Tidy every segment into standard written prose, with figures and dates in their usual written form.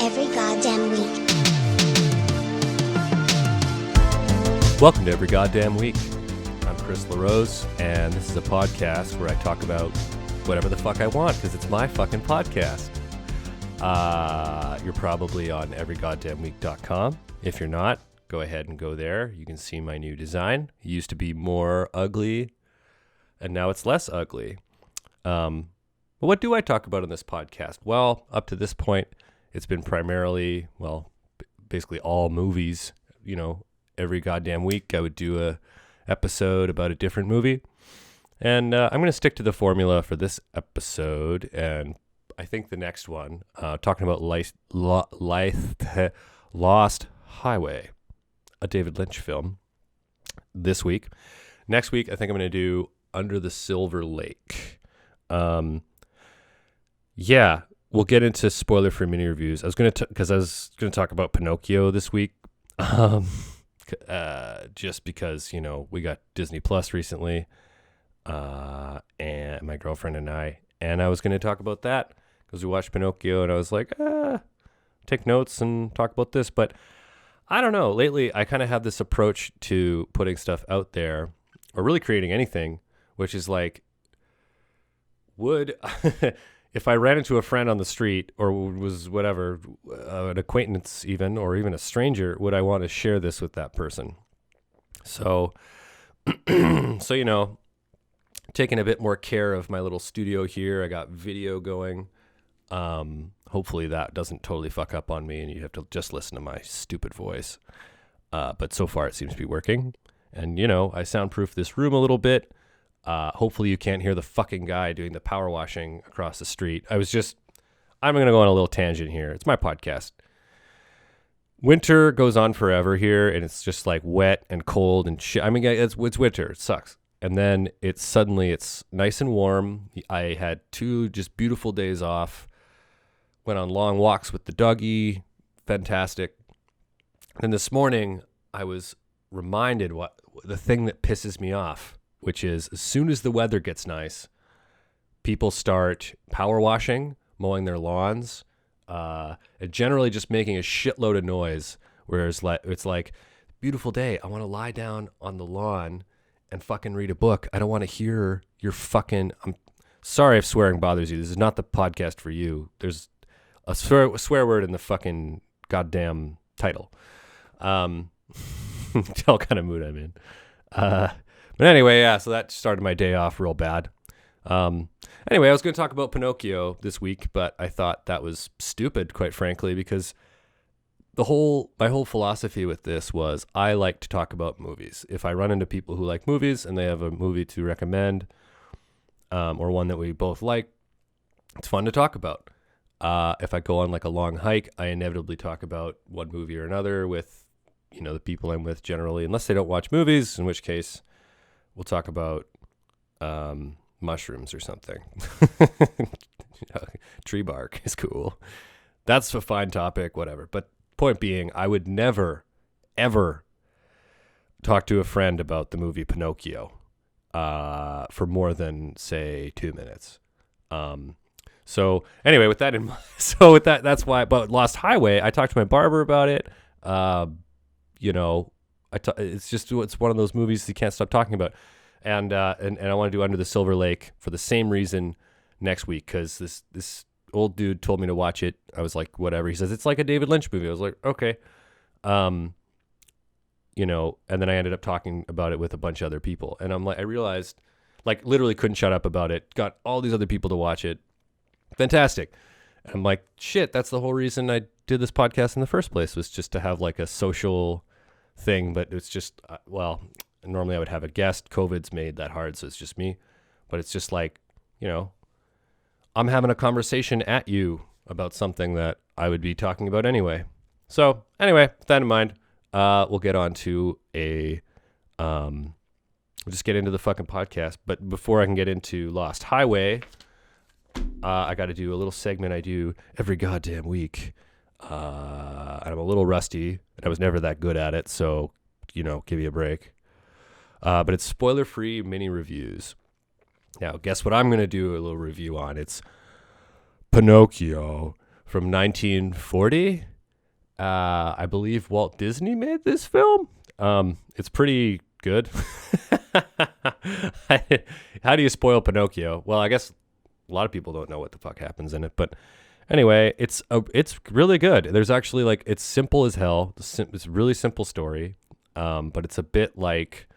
every goddamn week. Welcome to Every Goddamn Week. I'm Chris LaRose, and this is a podcast where I talk about whatever the fuck I want, because it's my fucking podcast. You're probably on everygoddamnweek.com. If you're not, go ahead and go there. You can see my new design. It used to be more ugly, and now it's less ugly. But what do I talk about in this podcast? Well, up to this point, it's been primarily, basically all movies. Every goddamn week I would do a episode about a different movie. And I'm going to stick to the formula for this episode, and I think the next one, talking about Lost Highway, a David Lynch film, this week. Next week, I think I'm going to do Under the Silver Lake. We'll get into spoiler-free mini reviews. I was going to talk about Pinocchio this week, just because we got Disney Plus recently, and my girlfriend and I was going to talk about that because we watched Pinocchio, and I was like, take notes and talk about this, but I don't know. Lately, I kind of have this approach to putting stuff out there, or really creating anything, which is like, if I ran into a friend on the street, or was whatever, an acquaintance even, or even a stranger, would I want to share this with that person? So, taking a bit more care of my little studio here. I got video going. Hopefully that doesn't totally fuck up on me and you have to just listen to my stupid voice. But so far it seems to be working. And, I soundproof this room a little bit. Hopefully you can't hear the fucking guy doing the power washing across the street. I'm going to go on a little tangent here. It's my podcast. Winter goes on forever here, and it's just like wet and cold and shit. I mean, it's winter. It sucks. And then it's nice and warm. I had 2 just beautiful days off. Went on long walks with the doggy. Fantastic. And this morning I was reminded the thing that pisses me off, which is as soon as the weather gets nice, people start power washing, mowing their lawns, and generally just making a shitload of noise. Whereas it's like, beautiful day, I want to lie down on the lawn and fucking read a book. I don't want to hear your fucking... I'm sorry if swearing bothers you. This is not the podcast for you. There's a swear word in the fucking goddamn title. Tell what kind of mood I'm in. But anyway, so that started my day off real bad. Anyway, I was going to talk about Pinocchio this week, but I thought that was stupid, quite frankly, because my whole philosophy with this was I like to talk about movies. If I run into people who like movies and they have a movie to recommend, or one that we both like, it's fun to talk about. If I go on like a long hike, I inevitably talk about one movie or another with, the people I'm with generally, unless they don't watch movies, in which case we'll talk about mushrooms or something. Tree bark is cool. That's a fine topic, whatever. But point being, I would never, ever talk to a friend about the movie Pinocchio for more than, say, 2 minutes. So anyway, with that in mind, that's why. But Lost Highway, I talked to my barber about it. It's one of those movies you can't stop talking about. And I want to do Under the Silver Lake for the same reason next week, because this old dude told me to watch it. I was like, whatever. He says it's like a David Lynch movie. I was like, okay. And then I ended up talking about it with a bunch of other people, and I realized, literally couldn't shut up about it. Got all these other people to watch it. Fantastic. And I'm like, shit, that's the whole reason I did this podcast in the first place, was just to have a social thing. But it's just, normally I would have a guest. COVID's made that hard, so it's just me. But it's just I'm having a conversation at you about something that I would be talking about anyway. So anyway, with that in mind, we'll get on to we'll just get into the fucking podcast. But before I can get into Lost Highway, I got to do a little segment I do every goddamn week. And I'm a little rusty, and I was never that good at it, so, give me a break. But it's spoiler-free mini reviews. Now, guess what I'm going to do a little review on? It's Pinocchio from 1940. I believe Walt Disney made this film. It's pretty good. How do you spoil Pinocchio? Well, I guess a lot of people don't know what the fuck happens in it, but anyway, it's really good. There's actually like, it's simple as hell. It's a really simple story, but it's a bit like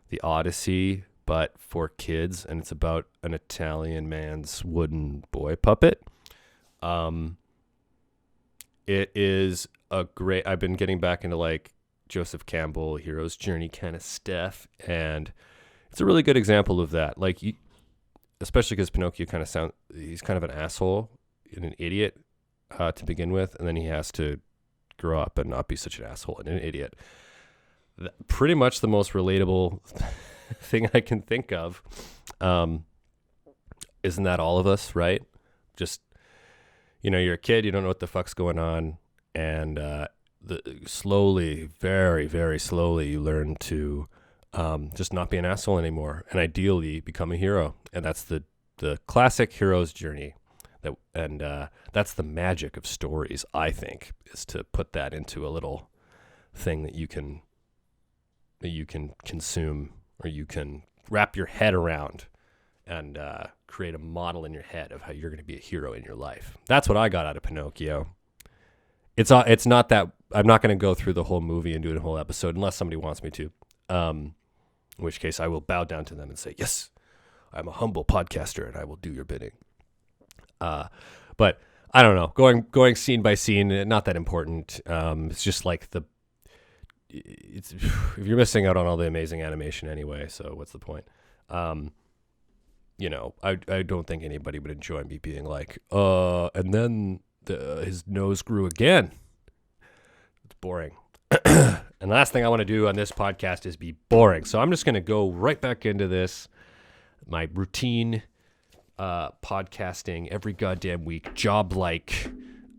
The Odyssey, but for kids, and it's about an Italian man's wooden boy puppet. It is a great. I've been getting back into like Joseph Campbell, hero's journey kind of stuff, and it's a really good example of that. Like, especially because Pinocchio he's kind of an asshole and an idiot to begin with, and then he has to grow up and not be such an asshole and an idiot. Pretty much the most relatable thing I can think of. Isn't that all of us, right? Just, you're a kid, you don't know what the fuck's going on, and slowly, very, very slowly, you learn to just not be an asshole anymore, and ideally become a hero. And that's the classic hero's journey. That's the magic of stories, I think, is to put that into a little thing that you can consume, or you can wrap your head around, and create a model in your head of how you're going to be a hero in your life. That's what I got out of Pinocchio. It's not that I'm not going to go through the whole movie and do a whole episode unless somebody wants me to. In which case I will bow down to them and say, yes, I'm a humble podcaster and I will do your bidding. But I don't know, going scene by scene, not that important. It's just like if you're missing out on all the amazing animation anyway, so what's the point? I don't think anybody would enjoy me being like, and then his nose grew again. It's boring. And the last thing I want to do on this podcast is be boring. So I'm just going to go right back into this, my routine podcasting every goddamn week, job-like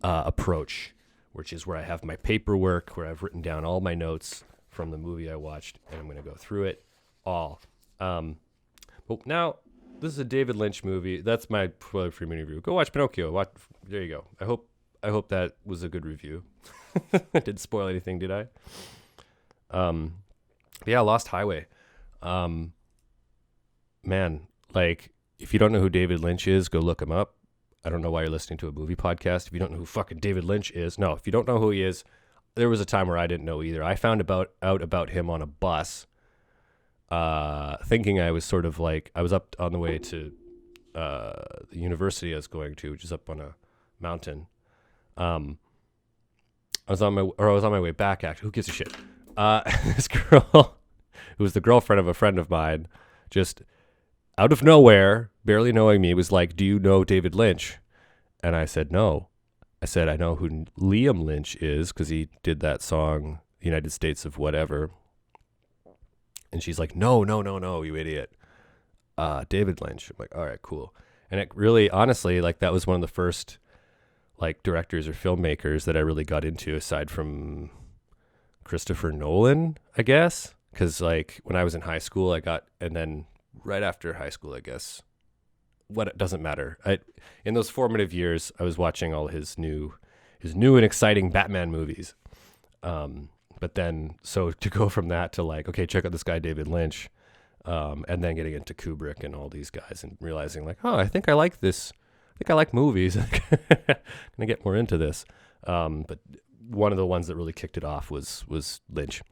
approach, which is where I have my paperwork, where I've written down all my notes from the movie I watched, and I'm going to go through it all. But now, this is a David Lynch movie. That's my spoiler-free mini review. Go watch Pinocchio. There you go. I hope that was a good review. Didn't spoil anything, did I? Yeah, Lost Highway. Man, like, if you don't know who David Lynch is, go look him up. I don't know why you're listening to a movie podcast if you don't know who fucking David Lynch is. No, if you don't know who he is, there was a time where I didn't know either. I found out about him on a bus, thinking I was sort of like, I was up on the way to the university I was going to, which is up on a mountain. I was on my way back, actually. Who gives a shit? This girl, who was the girlfriend of a friend of mine, just out of nowhere, barely knowing me, was like, do you know David Lynch? And I said, no. I said, I know who Liam Lynch is, because he did that song, The United States of Whatever. And she's like, no, you idiot. David Lynch. I'm like, all right, cool. And it really, honestly, like, that was one of the first, like, directors or filmmakers that I really got into, aside from Christopher Nolan, I guess. Because, like, when I was in high school, and then right after high school, I guess, it doesn't matter. In those formative years, I was watching all his new and exciting Batman movies. But then, so to go from that to like, okay, check out this guy, David Lynch, and then getting into Kubrick and all these guys and realizing like, oh, I think I like this. I think I like movies. I'm gonna get more into this. But one of the ones that really kicked it off was Lynch.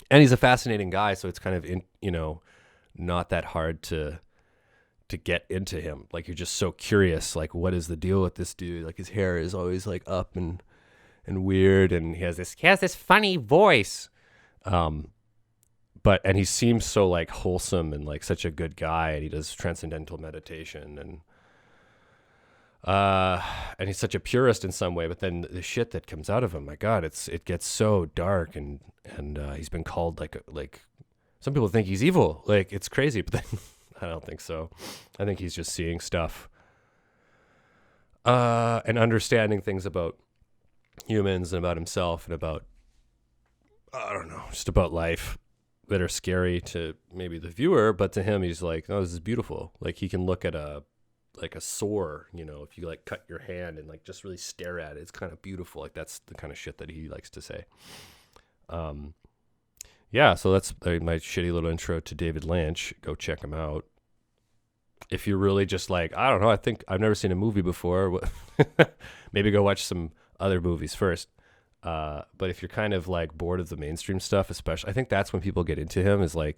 And he's a fascinating guy, so it's kind of not that hard to get into him. Like, you're just so curious, like, what is the deal with this dude? Like, his hair is always like up and weird, and he has this funny voice. And he seems so like wholesome and like such a good guy, and he does transcendental meditation, and he's such a purist in some way, but then the shit that comes out of him, my God, it gets so dark, and he's been called like some people think he's evil. Like, it's crazy, but then I don't think so. I think he's just seeing stuff and understanding things about humans and about himself and about, I don't know, just about life that are scary to maybe the viewer, but to him, he's like, oh, this is beautiful. Like, he can look at a like a sore, you know, if you like cut your hand and like just really stare at it, it's kind of beautiful. Like that's the kind of shit that he likes to say. Yeah, so that's my shitty little intro to David Lynch. Go check him out. If you're really just like, I don't know, I think I've never seen a movie before, maybe go watch some other movies first. But if you're kind of like bored of the mainstream stuff, especially, I think that's when people get into him, is like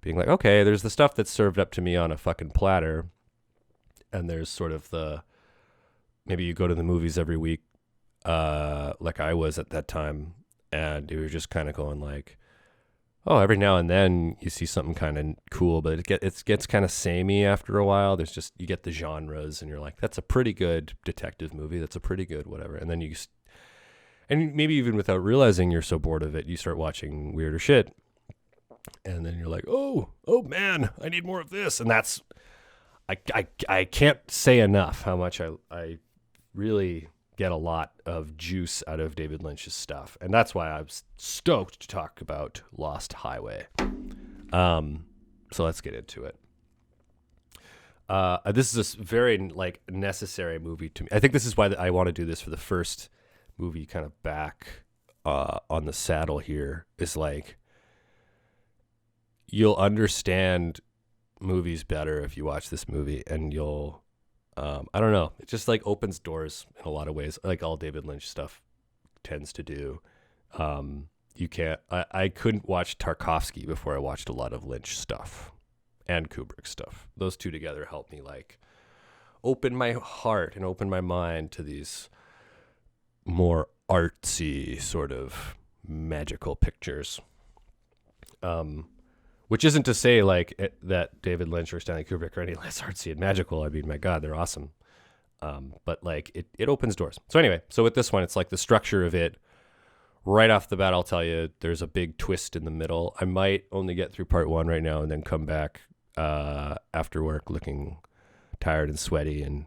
being like, okay, there's the stuff that's served up to me on a fucking platter. And there's sort of maybe you go to the movies every week, like I was at that time. And you were just kind of going like, oh, every now and then you see something kind of cool, but it gets kind of samey after a while. There's just, you get the genres and you're like, that's a pretty good detective movie. That's a pretty good whatever. And then and maybe even without realizing you're so bored of it, you start watching weirder shit. And then you're like, oh man, I need more of this. And that's, I can't say enough how much I really get a lot of juice out of David Lynch's stuff. And that's why I'm stoked to talk about Lost Highway. So let's get into it. This is a very like necessary movie to me. I think this is why I want to do this for the first movie kind of back on the saddle here, is like, you'll understand movies better if you watch this movie, and you'll I don't know, it just like opens doors in a lot of ways, like all David Lynch stuff tends to do. I couldn't watch Tarkovsky before I watched a lot of Lynch stuff and Kubrick stuff. Those two together helped me like open my heart and open my mind to these more artsy sort of magical pictures. Which isn't to say like that David Lynch or Stanley Kubrick are any less artsy and magical. I mean, my God, they're awesome. But like it opens doors. So anyway, so with this one, it's like the structure of it right off the bat, I'll tell you, there's a big twist in the middle. I might only get through part one right now and then come back after work looking tired and sweaty and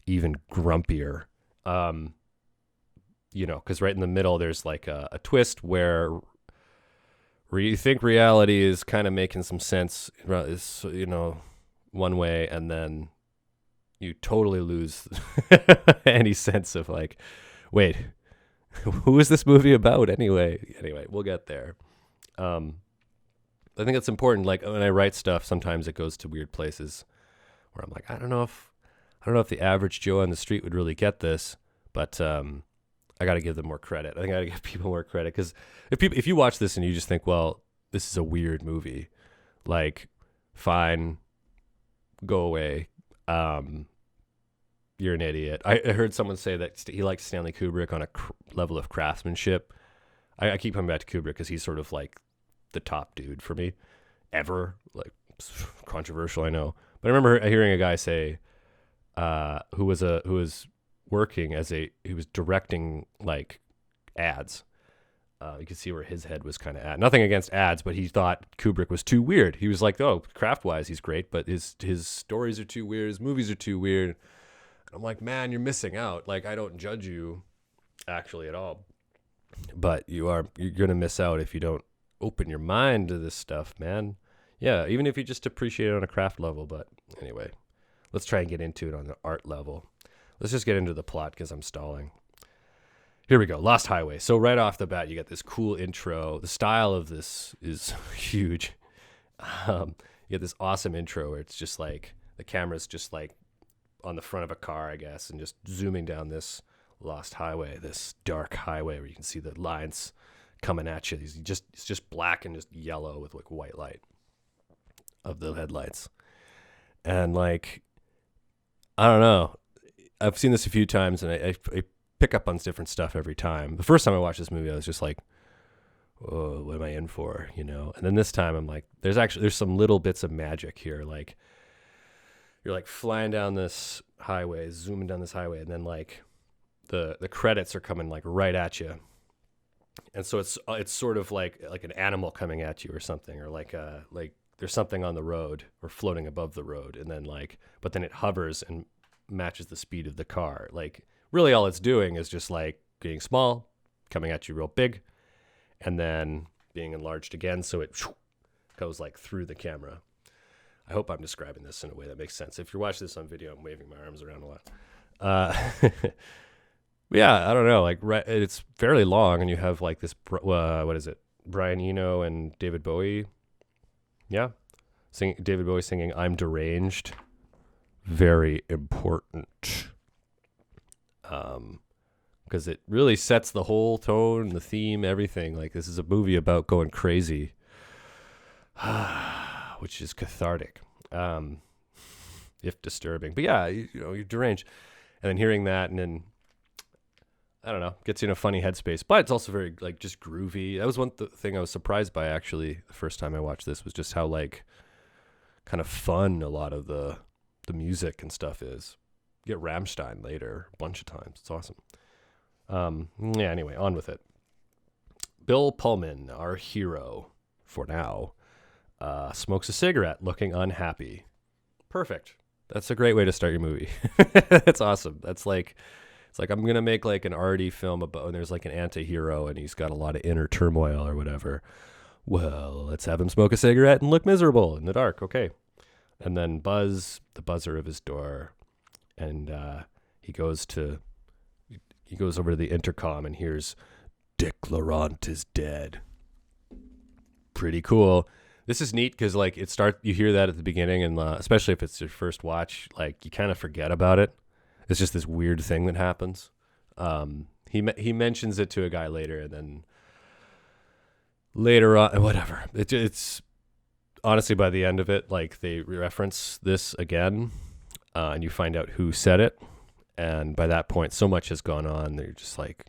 even grumpier. Because right in the middle, there's like a twist where you think reality is kind of making some sense, one way, and then you totally lose any sense of like, wait, who is this movie about anyway? Anyway, we'll get there. I think it's important. Like when I write stuff, sometimes it goes to weird places where I'm like, I don't know if the average Joe on the street would really get this, but I got to give them more credit. I think I got to give people more credit, because if you watch this and you just think, well, this is a weird movie, like, fine, go away. You're an idiot. I heard someone say that he likes Stanley Kubrick on a level of craftsmanship. I keep coming back to Kubrick because he's sort of like the top dude for me ever. Like, controversial, I know, but I remember hearing a guy say, who was working he was directing like ads. You could see where his head was kind of at. Nothing against ads, but he thought Kubrick was too weird. He was like, oh, craft-wise, he's great, but his stories are too weird. His movies are too weird. And I'm like, man, you're missing out. Like, I don't judge you actually at all, but you're going to miss out if you don't open your mind to this stuff, man. Yeah, even if you just appreciate it on a craft level. But anyway, let's try and get into it on the art level. Let's just get into the plot because I'm stalling. Here we go. Lost Highway. So right off the bat, you get this cool intro. The style of this is huge. You get this awesome intro where it's just like the camera's just like on the front of a car, I guess, and just zooming down this lost highway, this dark highway where you can see the lines coming at you. It's just black and just yellow with like white light of the headlights. And like, I don't know. I've seen this a few times, and I pick up on different stuff every time. The first time I watched this movie, I was just like, oh, what am I in for? And then this time I'm like, there's some little bits of magic here. Like, you're like flying down this highway, zooming down this highway, and then like the credits are coming like right at you. And so it's sort of like an animal coming at you or something, or like there's something on the road or floating above the road, and then but then it hovers and matches the speed of the car. Like, really all it's doing is just like getting small, coming at you real big, and then being enlarged again, so it goes like through the camera. I hope I'm describing this in a way that makes sense. If you're watching this on video, I'm waving my arms around a lot. Yeah, I don't know. Like, it's fairly long, and you have like this. What is it? Brian Eno and David Bowie. Yeah, David Bowie singing "I'm Deranged." Very important. Because it really sets the whole tone, the theme, everything. Like, this is a movie about going crazy, which is cathartic, if disturbing. But yeah, you're deranged, and then hearing that, and then I don't know, gets you in a funny headspace. But it's also very like just groovy. That was one thing I was surprised by actually the first time I watched this, was just how like kind of fun a lot of the music and stuff is. You get Rammstein later a bunch of times. It's awesome. Yeah. Anyway, on with it. Bill Pullman, our hero for now, smokes a cigarette, looking unhappy. Perfect. That's a great way to start your movie. That's awesome. That's like, it's like I'm gonna make like an arty film about, and there's like an anti-hero and he's got a lot of inner turmoil or whatever. Well, let's have him smoke a cigarette and look miserable in the dark. Okay. And then buzz the buzzer of his door, and he goes over to the intercom and hears, "Dick Laurent is dead." Pretty cool. This is neat because like you hear that at the beginning, and especially if it's your first watch, like you kind of forget about it. It's just this weird thing that happens. He mentions it to a guy later, and then later on, whatever. It's honestly, by the end of it, like they reference this again, and you find out who said it. And by that point, so much has gone on. They're just like,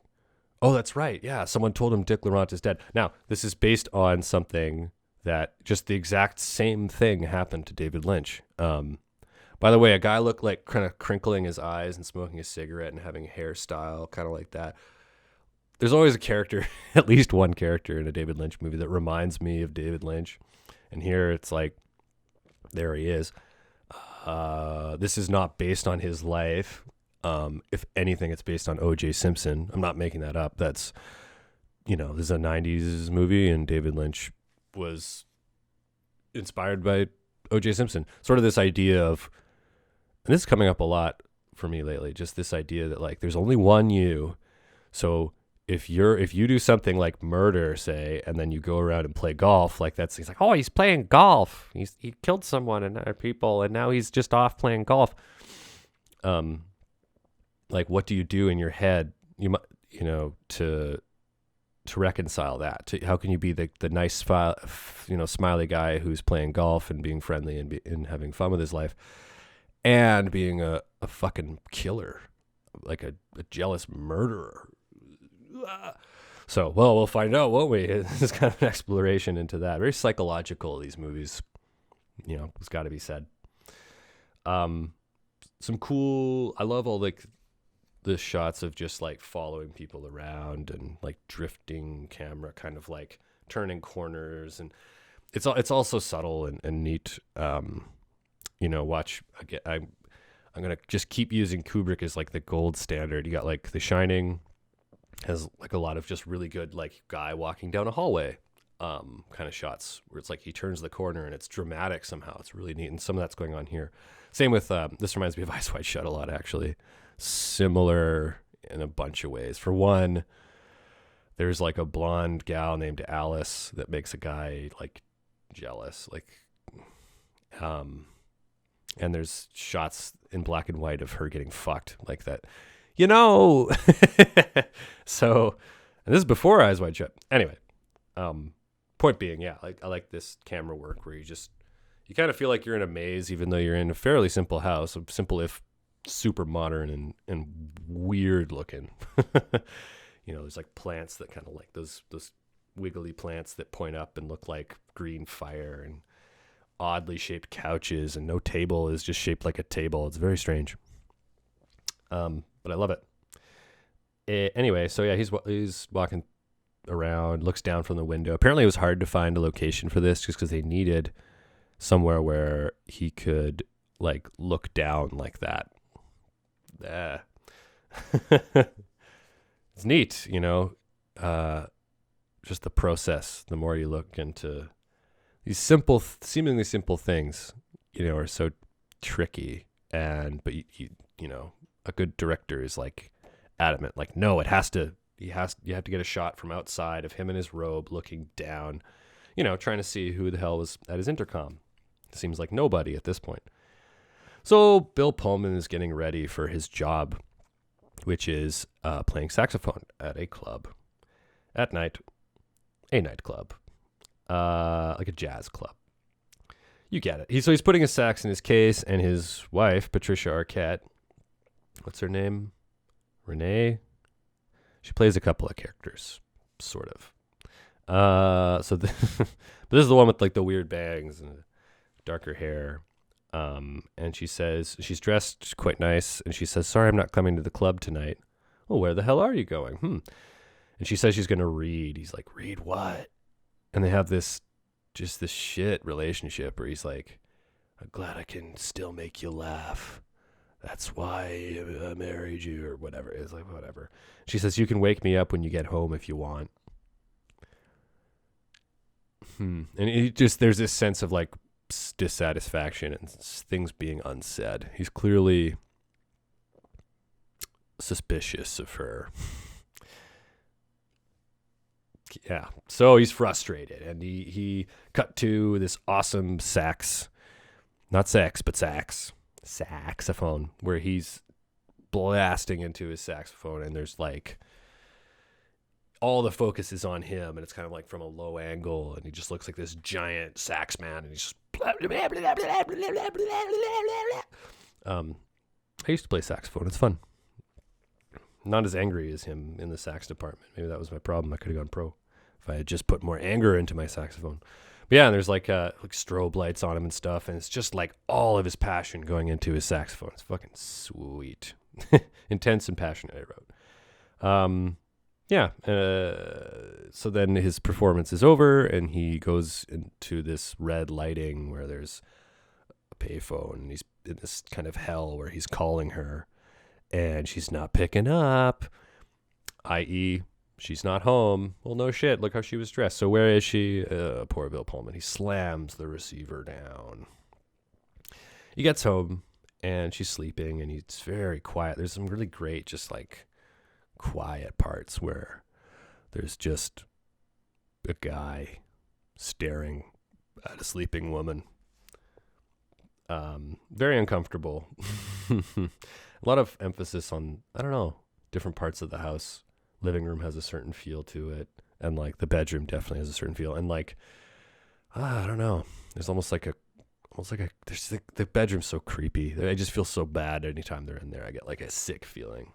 oh, that's right. Yeah, someone told him Dick Laurent is dead. Now, this is based on something that just the exact same thing happened to David Lynch. By the way, a guy looked like kind of crinkling his eyes and smoking a cigarette and having a hairstyle kind of like that. There's always a character, at least one character in a David Lynch movie that reminds me of David Lynch. And here it's like, there he is. This is not based on his life. If anything, it's based on O.J. Simpson. I'm not making that up. That's, this is a 90s movie, and David Lynch was inspired by O.J. Simpson. Sort of this idea of, and this is coming up a lot for me lately, just this idea that like there's only one you. So if you do something like murder, say, and then you go around and play golf, like he's like, oh, he's playing golf. He killed someone and people, and now he's just off playing golf. Like, what do you do in your head? To reconcile that. How can you be the nice, smiley guy who's playing golf and being friendly and having fun with his life, and being a fucking killer, like a jealous murderer? So, well, we'll find out, won't we? It's kind of an exploration into that. Very psychological, these movies. It's got to be said. Some cool. I love all like the shots of just like following people around and like drifting camera, kind of like turning corners, and it's also subtle and neat. Watch again. I'm gonna just keep using Kubrick as like the gold standard. You got like The Shining has like a lot of just really good like guy walking down a hallway kind of shots where it's like he turns the corner and it's dramatic somehow. It's really neat, and some of that's going on here. Same with this reminds me of Eyes Wide Shut a lot, actually. Similar in a bunch of ways. For one, there's like a blonde gal named Alice that makes a guy like jealous, like and there's shots in black and white of her getting fucked like that, So, and this is before Eyes Wide Shut. Anyway, point being, yeah, like I like this camera work where you kind of feel like you're in a maze, even though you're in a fairly simple house, simple if super modern and weird looking. There's like plants that kind of like those wiggly plants that point up and look like green fire, and oddly shaped couches, and no table is just shaped like a table. It's very strange. But I love it. Anyway, so yeah, he's walking around, looks down from the window. Apparently it was hard to find a location for this just because they needed somewhere where he could like look down like that. It's neat, just the process. The more you look into these seemingly simple things, are so tricky. But a good director is like adamant, like, no, you have to get a shot from outside of him in his robe looking down, trying to see who the hell was at his intercom. It seems like nobody at this point. So Bill Pullman is getting ready for his job, which is playing saxophone at a club at night, a nightclub, like a jazz club. You get it. He's putting his sax in his case, and his wife, Patricia Arquette, what's her name? Renee? She plays a couple of characters, sort of. But this is the one with like the weird bangs and darker hair. And she says, she's dressed quite nice, and she says, sorry, I'm not coming to the club tonight. Oh, where the hell are you going? And she says she's going to read. He's like, read what? And they have this shit relationship where he's like, I'm glad I can still make you laugh. That's why I married you, or whatever. It's like, whatever. She says, you can wake me up when you get home if you want. And there's this sense of like dissatisfaction and things being unsaid. He's clearly suspicious of her. Yeah, so he's frustrated, and he cut to this awesome saxophone, where he's blasting into his saxophone, and there's like all the focus is on him, and it's kind of like from a low angle, and he just looks like this giant sax man, and he's just I used to play saxophone. It's fun. Not as angry as him in the sax department. Maybe that was my problem. I could have gone pro if I had just put more anger into my saxophone. But yeah, and there's like strobe lights on him and stuff, and it's just like all of his passion going into his saxophone. It's fucking sweet. Intense and passionate, I wrote. So then his performance is over, and he goes into this red lighting where there's a payphone, and he's in this kind of hell where he's calling her, and she's not picking up, i.e., she's not home. Well, no shit. Look how she was dressed. So where is she? Poor Bill Pullman. He slams the receiver down. He gets home, and she's sleeping, and he's very quiet. There's some really great, just like quiet parts where there's just a guy staring at a sleeping woman. Very uncomfortable. A lot of emphasis on, I don't know, different parts of the house. Living room has a certain feel to it, and like the bedroom definitely has a certain feel, and like I don't know, there's almost like a there's the bedroom's so creepy. I just feel so bad anytime they're in there. I get like a sick feeling.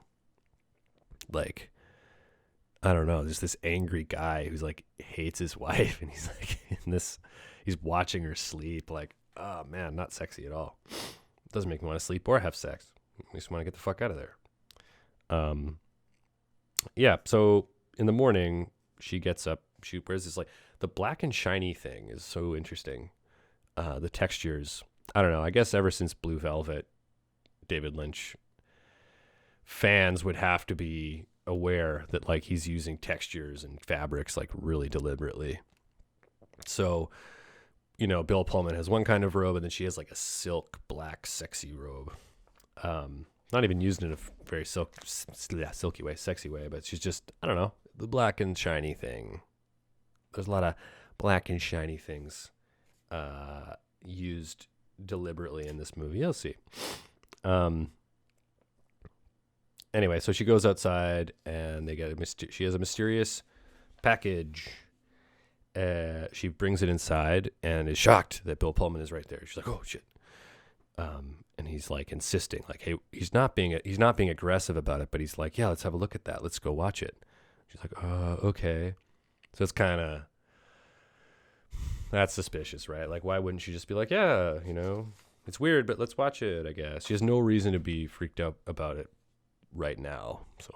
Like, I don't know, there's this angry guy who's like hates his wife, and he's like he's watching her sleep. Like, oh man, not sexy at all. It doesn't make me want to sleep or have sex. I just want to get the fuck out of there. Yeah, so in the morning, she gets up, she wears this, like, the black and shiny thing is so interesting. The textures, I don't know, I guess ever since Blue Velvet, David Lynch, fans would have to be aware that, like, he's using textures and fabrics, like, really deliberately. So, Bill Pullman has one kind of robe, and then she has, like, a silk, black, sexy robe. Not even used in a very silky way, sexy way, but she's just, I don't know, the black and shiny thing. There's a lot of black and shiny things used deliberately in this movie. You'll see. Anyway, so she goes outside, and they get she has a mysterious package. She brings it inside and is shocked that Bill Pullman is right there. She's like, "Oh shit!" And he's like insisting, like, "Hey," he's not being aggressive about it, but he's like, "Yeah, let's have a look at that. Let's go watch it." She's like, "Okay." So it's kind of, that's suspicious, right? Like, why wouldn't she just be like, "Yeah, it's weird, but let's watch it," I guess. She has no reason to be freaked out about it right now. So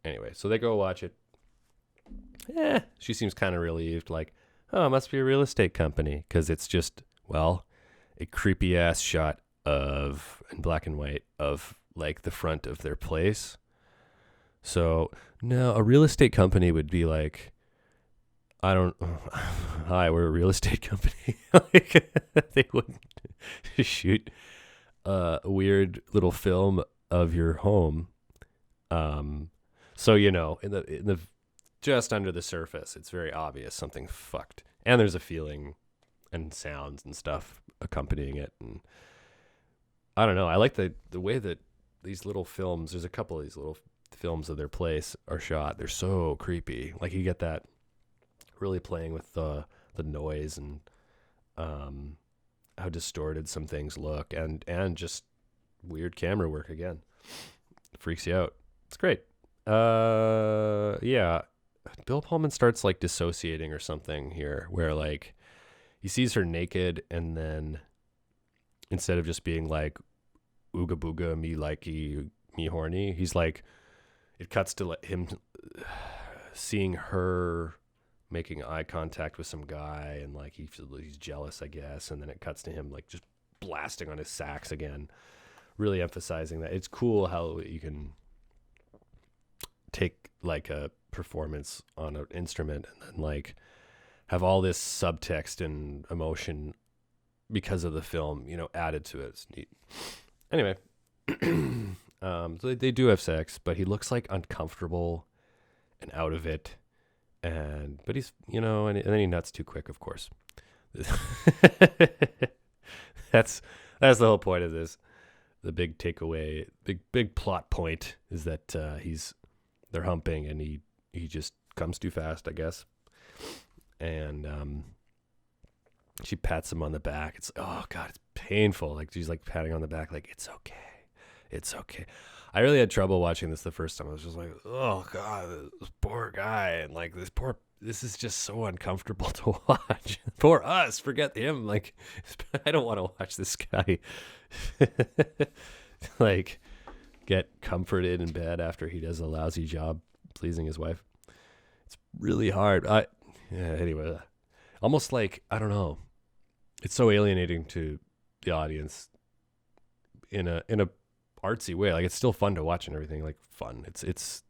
anyway, so they go watch it. She seems kind of relieved, like, "Oh, it must be a real estate company," because it's just, well, a creepy ass shot in black and white of like the front of their place. So no, a real estate company would be like, I don't hi, we're a real estate company. Like, they wouldn't shoot a weird little film of your home. So in the just under the surface, it's very obvious something fucked, and there's a feeling and sounds and stuff accompanying it. And I don't know. I like the way that these little films. There's a couple of these little films of their place are shot. They're so creepy. Like you get that really playing with the noise and how distorted some things look, and just weird camera work again. It freaks you out. It's great. Yeah. Bill Pullman starts like dissociating or something here, where like he sees her naked, and then instead of just being like ooga booga me likey me horny, he's like, it cuts to him seeing her making eye contact with some guy, and like he's jealous, I guess, and then it cuts to him like just blasting on his sax again, really emphasizing that. It's cool how you can take like a performance on an instrument and then like have all this subtext and emotion because of the film, added to it. It's neat. Anyway, so they do have sex, but he looks like uncomfortable and out of it. But he's, and then he nuts too quick, of course. That's the whole point of this. The big takeaway, big plot point is that they're humping, and he just comes too fast, I guess. And she pats him on the back. It's, oh God, it's painful. Like she's like patting on the back, like it's okay. I really had trouble watching this the first time. I was just like, oh God, this poor guy. And like this is just so uncomfortable to watch. For us, forget him. Like, I don't want to watch this guy like get comforted in bed after he does a lousy job pleasing his wife. It's really hard. Anyway, almost like, I don't know. It's so alienating to the audience in a artsy way. Like, it's still fun to watch and everything. Like, fun. It's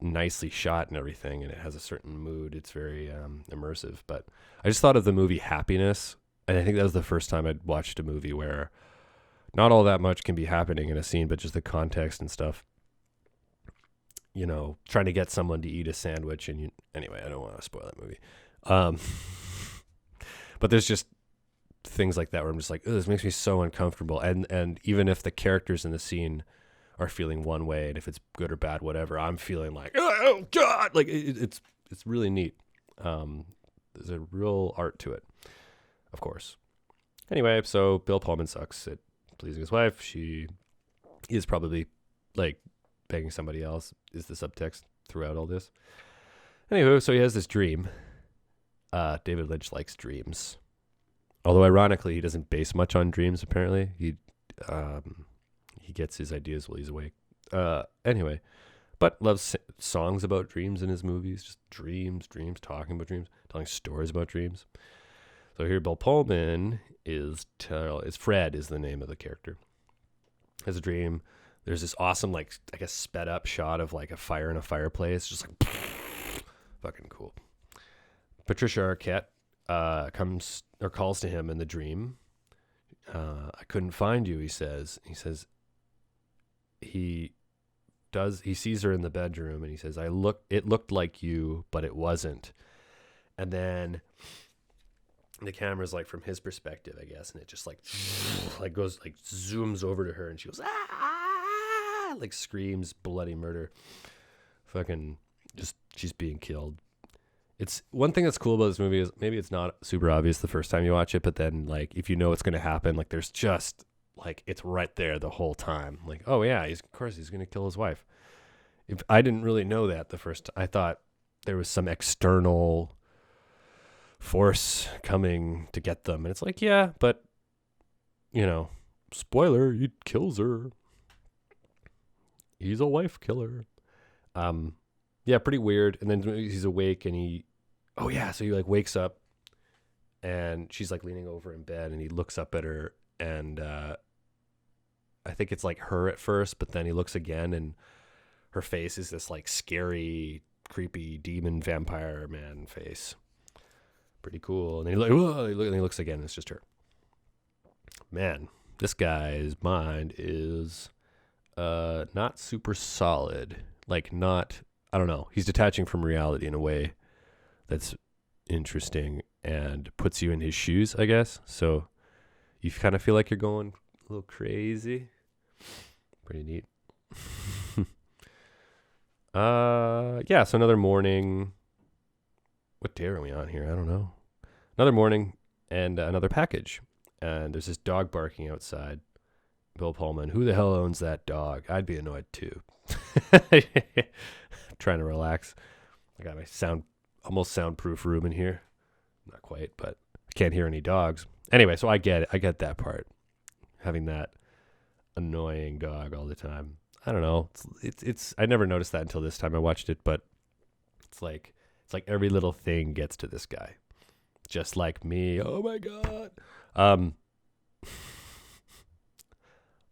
nicely shot and everything, and it has a certain mood. It's very immersive. But I just thought of the movie Happiness, and I think that was the first time I'd watched a movie where not all that much can be happening in a scene, but just the context and stuff. Trying to get someone to eat a sandwich, and anyway, I don't want to spoil that movie. But there's just things like that where I'm just like, oh, this makes me so uncomfortable. And even if the characters in the scene are feeling one way, and if it's good or bad, whatever, I'm feeling like, oh God, like it's really neat. There's a real art to it, of course. Anyway, so Bill Pullman sucks at pleasing his wife. She is probably like banging somebody else, is the subtext throughout all this. Anywho, so he has this dream. David Lynch likes dreams. Although ironically, he doesn't base much on dreams, apparently. He gets his ideas while he's awake. Anyway, but loves songs about dreams in his movies. Just dreams, talking about dreams, telling stories about dreams. So here Bill Pullman is Fred is the name of the character. Has a dream. There's this awesome, like, I guess, sped up shot of like a fire in a fireplace. Just like fucking cool. Patricia Arquette comes or calls to him in the dream. I couldn't find you, he says. He says he sees her in the bedroom, and he says, it looked like you, but it wasn't. And then the camera's like from his perspective, I guess, and it just like goes, like zooms over to her, and she goes, ah, like screams bloody murder. Fucking just, she's being killed. It's one thing that's cool about this movie is maybe it's not super obvious the first time you watch it, but then like if you know it's going to happen, like there's just like it's right there the whole time. Like, oh yeah, of course he's going to kill his wife. If I didn't really know that the first, I thought there was some external force coming to get them, and it's like, yeah, but spoiler, he kills her. He's a wife killer. Yeah, pretty weird. And then he's awake, and so he like wakes up, and she's like leaning over in bed, and he looks up at her, and I think it's like her at first, but then he looks again, and her face is this like scary, creepy demon vampire man face. Pretty cool. And then he looks again, and it's just her. Man, this guy's mind is not super solid. Like, not, I don't know. He's detaching from reality in a way that's interesting and puts you in his shoes, I guess. So you kind of feel like you're going a little crazy. Pretty neat. Yeah, so another morning. What day are we on here? I don't know. Another morning and another package. And there's this dog barking outside. Bill Pullman, who the hell owns that dog? I'd be annoyed too. Trying to relax. I got my almost soundproof room in here. Not quite, but I can't hear any dogs. Anyway, so I get it. I get that part. Having that annoying dog all the time. I don't know. It's I never noticed that until this time I watched it, but it's like every little thing gets to this guy. Just like me. Oh my God. I'm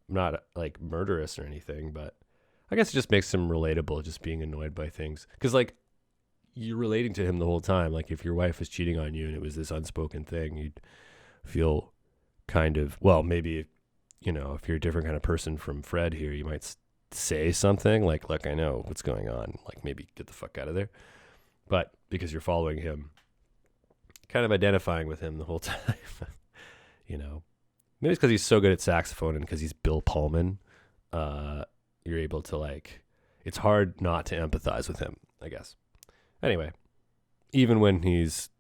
not like murderous or anything, but I guess it just makes him relatable, just being annoyed by things. Because like you're relating to him the whole time. Like if your wife was cheating on you and it was this unspoken thing, you'd feel kind of, well, maybe, you know, if you're a different kind of person from Fred here, you might say something like, look, I know what's going on. Like maybe get the fuck out of there. But because you're following him, kind of identifying with him the whole time, you know, maybe it's because he's so good at saxophone and because he's Bill Pullman, you're able to like, it's hard not to empathize with him, I guess. Anyway, even when he's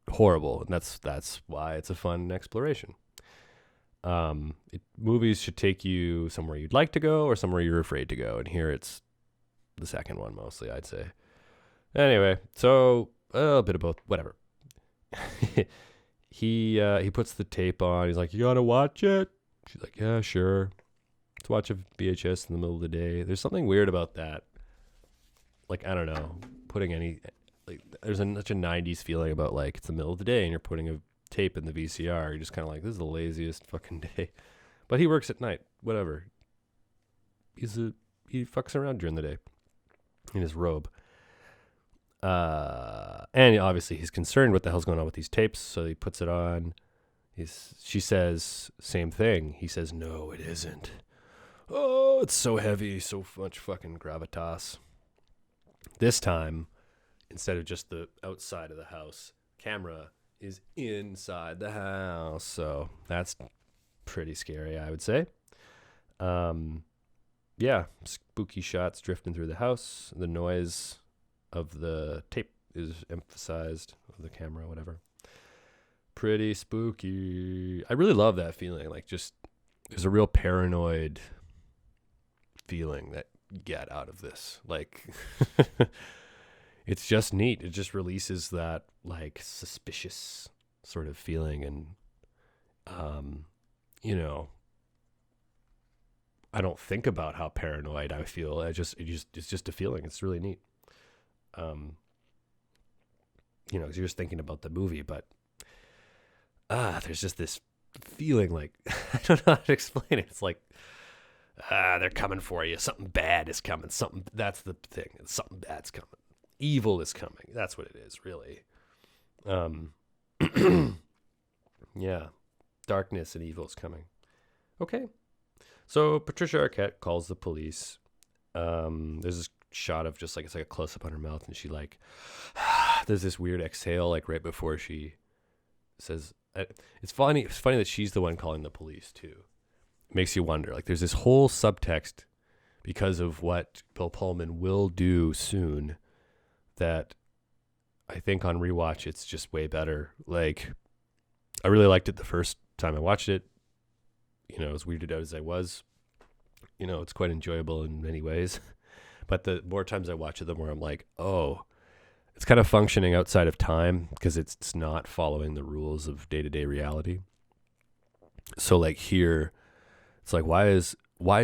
horrible, and that's why it's a fun exploration. Movies should take you somewhere you'd like to go or somewhere you're afraid to go, and here it's the second one mostly, I'd say. Anyway, so a bit of both, whatever. He puts the tape on. He's like, "You gotta watch it." She's like, "Yeah, sure." Let's watch a VHS in the middle of the day. There's something weird about that. Like, I don't know, putting any, like, there's such a 90s feeling about like it's the middle of the day and you're putting a tape in the VCR. You're just kind of like, this is the laziest fucking day. But he works at night. Whatever. He fucks around during the day in his robe. And obviously he's concerned what the hell's going on with these tapes, so he puts it on. She says same thing. He says, no, it isn't. Oh, it's so heavy, so much fucking gravitas. This time, instead of just the outside of the house, camera is inside the house. So that's pretty scary, I would say. Yeah, spooky shots drifting through the house. The noise of the tape is emphasized, of the camera, whatever. Pretty spooky. I really love that feeling. Like, just, there's a real paranoid feeling that you get out of this. Like, it's just neat. It just releases that, like, suspicious sort of feeling. And, you know, I don't think about how paranoid I feel. It's just a feeling. It's really neat. You know, 'cause you're just thinking about the movie, but there's just this feeling like, I don't know how to explain it. It's like, they're coming for you. Something bad is coming. That's the thing. Something bad's coming. Evil is coming. That's what it is, really. Yeah. Darkness and evil is coming. Okay. So Patricia Arquette calls the police. There's this shot of just like, it's like a close up on her mouth, and she like, there's this weird exhale like right before she says, it's funny that she's the one calling the police too. It makes you wonder, like there's this whole subtext because of what Bill Pullman will do soon that I think on rewatch it's just way better. Like, I really liked it the first time I watched it. You know, as weirded out as I was, you know, it's quite enjoyable in many ways. But the more times I watch it, the more I'm like, oh, it's kind of functioning outside of time because it's not following the rules of day-to-day reality. So like here, it's like, why is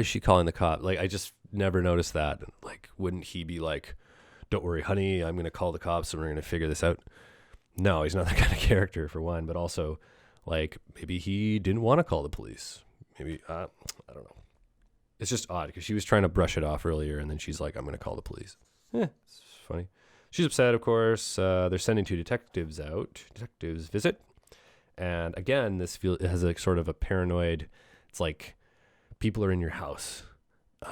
she calling the cop? Like, I just never noticed that. Like, wouldn't he be like, don't worry, honey, I'm going to call the cops and we're going to figure this out? No, he's not that kind of character, for one. But also, like, maybe he didn't want to call the police. Maybe, I don't know. It's just odd because she was trying to brush it off earlier and then she's like, I'm going to call the police. It's funny. she's upset, of course. They're sending two detectives out. Detectives visit. And again, it has a sort of a paranoid, it's like people are in your house.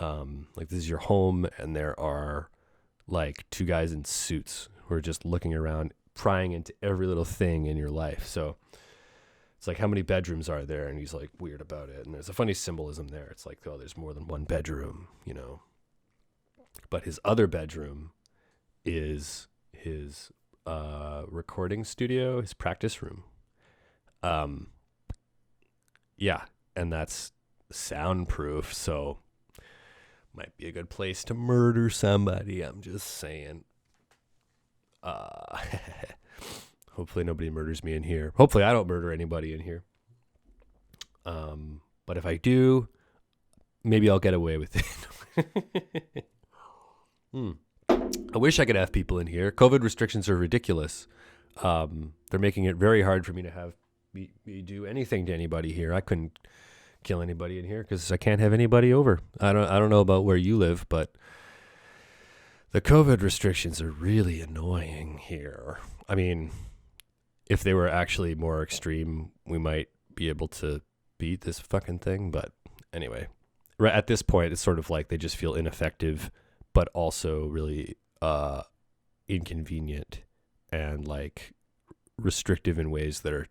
Like this is your home, and there are like two guys in suits who are just looking around, prying into every little thing in your life. So it's like, how many bedrooms are there? And he's like weird about it. And there's a funny symbolism there. It's like, oh, there's more than one bedroom, you know. But his other bedroom is his recording studio, his practice room. Yeah, and that's soundproof, so might be a good place to murder somebody. I'm just saying. Hopefully nobody murders me in here. Hopefully I don't murder anybody in here. But if I do, maybe I'll get away with it. I wish I could have people in here. COVID restrictions are ridiculous. They're making it very hard for me to have me do anything to anybody here. I couldn't kill anybody in here because I can't have anybody over. I don't know about where you live, but the COVID restrictions are really annoying here. I mean, if they were actually more extreme, we might be able to beat this fucking thing. But anyway, right at this point, it's sort of like they just feel ineffective, but also really inconvenient and like restrictive in ways that are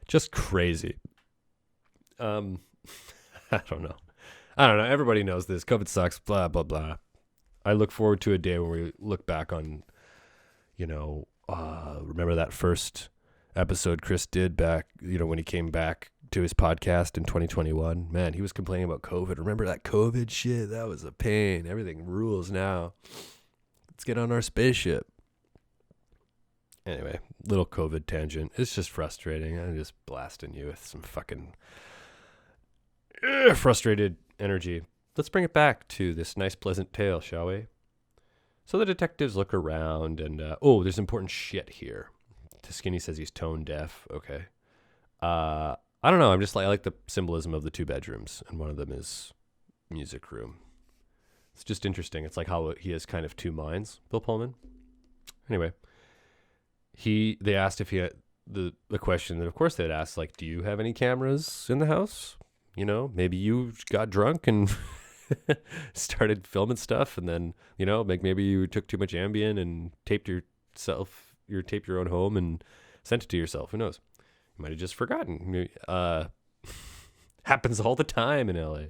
just crazy. I don't know. Everybody knows this. COVID sucks. Blah, blah, blah. I look forward to a day when we look back on, remember that first episode Chris did back, when he came back to his podcast in 2021. Man, he was complaining about COVID. Remember that COVID shit? That was a pain. Everything rules now. Let's get on our spaceship. Anyway, little COVID tangent. It's just frustrating. I'm just blasting you with some fucking frustrated energy. Let's bring it back to this nice, pleasant tale, shall we? So the detectives look around and, there's important shit here. Skinny says he's tone deaf. Okay. I don't know. I like the symbolism of the two bedrooms, and one of them is music room. It's just interesting. It's like how he has kind of two minds, Bill Pullman. Anyway, they asked if he had the question that, of course, they'd ask, like, do you have any cameras in the house? Maybe you got drunk and started filming stuff, and then, maybe you took too much Ambien and taped your own home and sent it to yourself. Who knows? You might have just forgotten. Happens all the time in LA.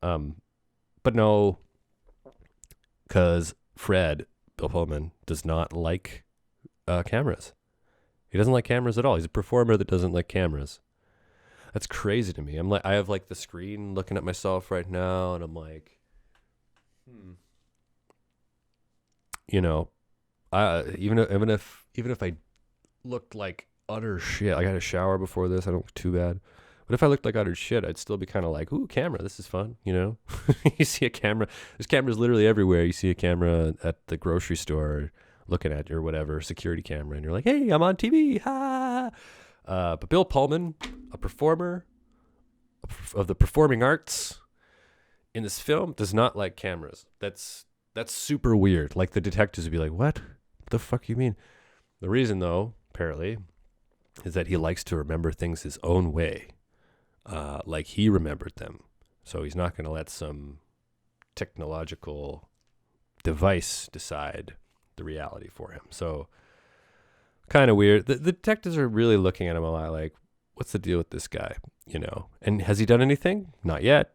But no, because Fred, Bill Pullman, does not like cameras. He doesn't like cameras at all. He's a performer that doesn't like cameras. That's crazy to me. I have like the screen looking at myself right now, and I'm like, even if I looked like utter shit, I got a shower before this. I don't look too bad. But if I looked like utter shit, I'd still be kind of like, ooh, camera, this is fun, You see a camera. There's cameras literally everywhere. You see a camera at the grocery store looking at your whatever, security camera, and you're like, hey, I'm on TV. Ha! But Bill Pullman, a performer of the performing arts in this film, does not like cameras. That's super weird. Like the detectives would be like, what the fuck you mean? The reason, though, apparently, is that he likes to remember things his own way. Like he remembered them. So he's not going to let some technological device decide the reality for him. So kind of weird. The detectives are really looking at him a lot like, what's the deal with this guy? And has he done anything? Not yet.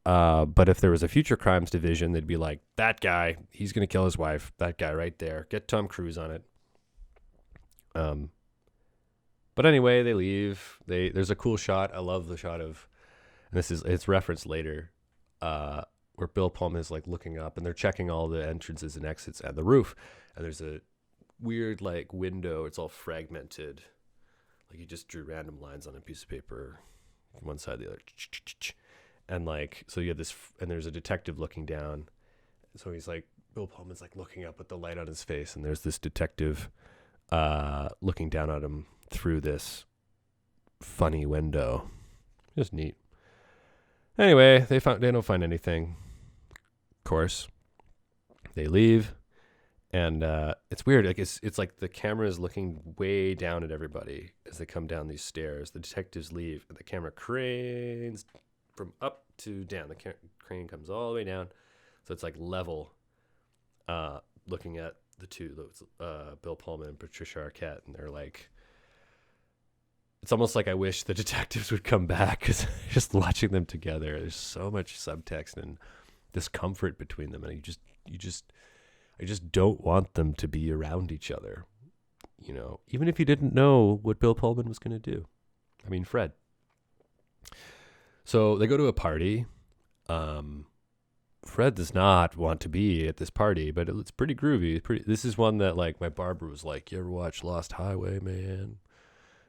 But if there was a future crimes division, they'd be like, that guy, he's going to kill his wife. That guy right there. Get Tom Cruise on it. But anyway, they leave. There's a cool shot. I love the shot of, and it's referenced later, where Bill Pullman is like looking up, and they're checking all the entrances and exits at the roof. And there's a weird like window. It's all fragmented. Like he just drew random lines on a piece of paper from one side to the other. And like, so you have this, and there's a detective looking down. So he's like, Bill Pullman's like looking up with the light on his face, and there's this detective looking down at him through this funny window. Just neat. Anyway, they don't find anything. Of course, they leave, And it's weird. Like it's like the camera is looking way down at everybody as they come down these stairs. The detectives leave, and the camera cranes from up to down. The crane comes all the way down, so it's like level, looking at the two, Bill Pullman and Patricia Arquette, and they're like, it's almost like I wish the detectives would come back, because just watching them together, there's so much subtext and discomfort between them, and I just don't want them to be around each other, even if you didn't know what Bill Pullman was going to do. I mean, Fred. So they go to a party. Fred does not want to be at this party, but it's pretty groovy. This is one that, like, my barber was like, you ever watch Lost Highway, man?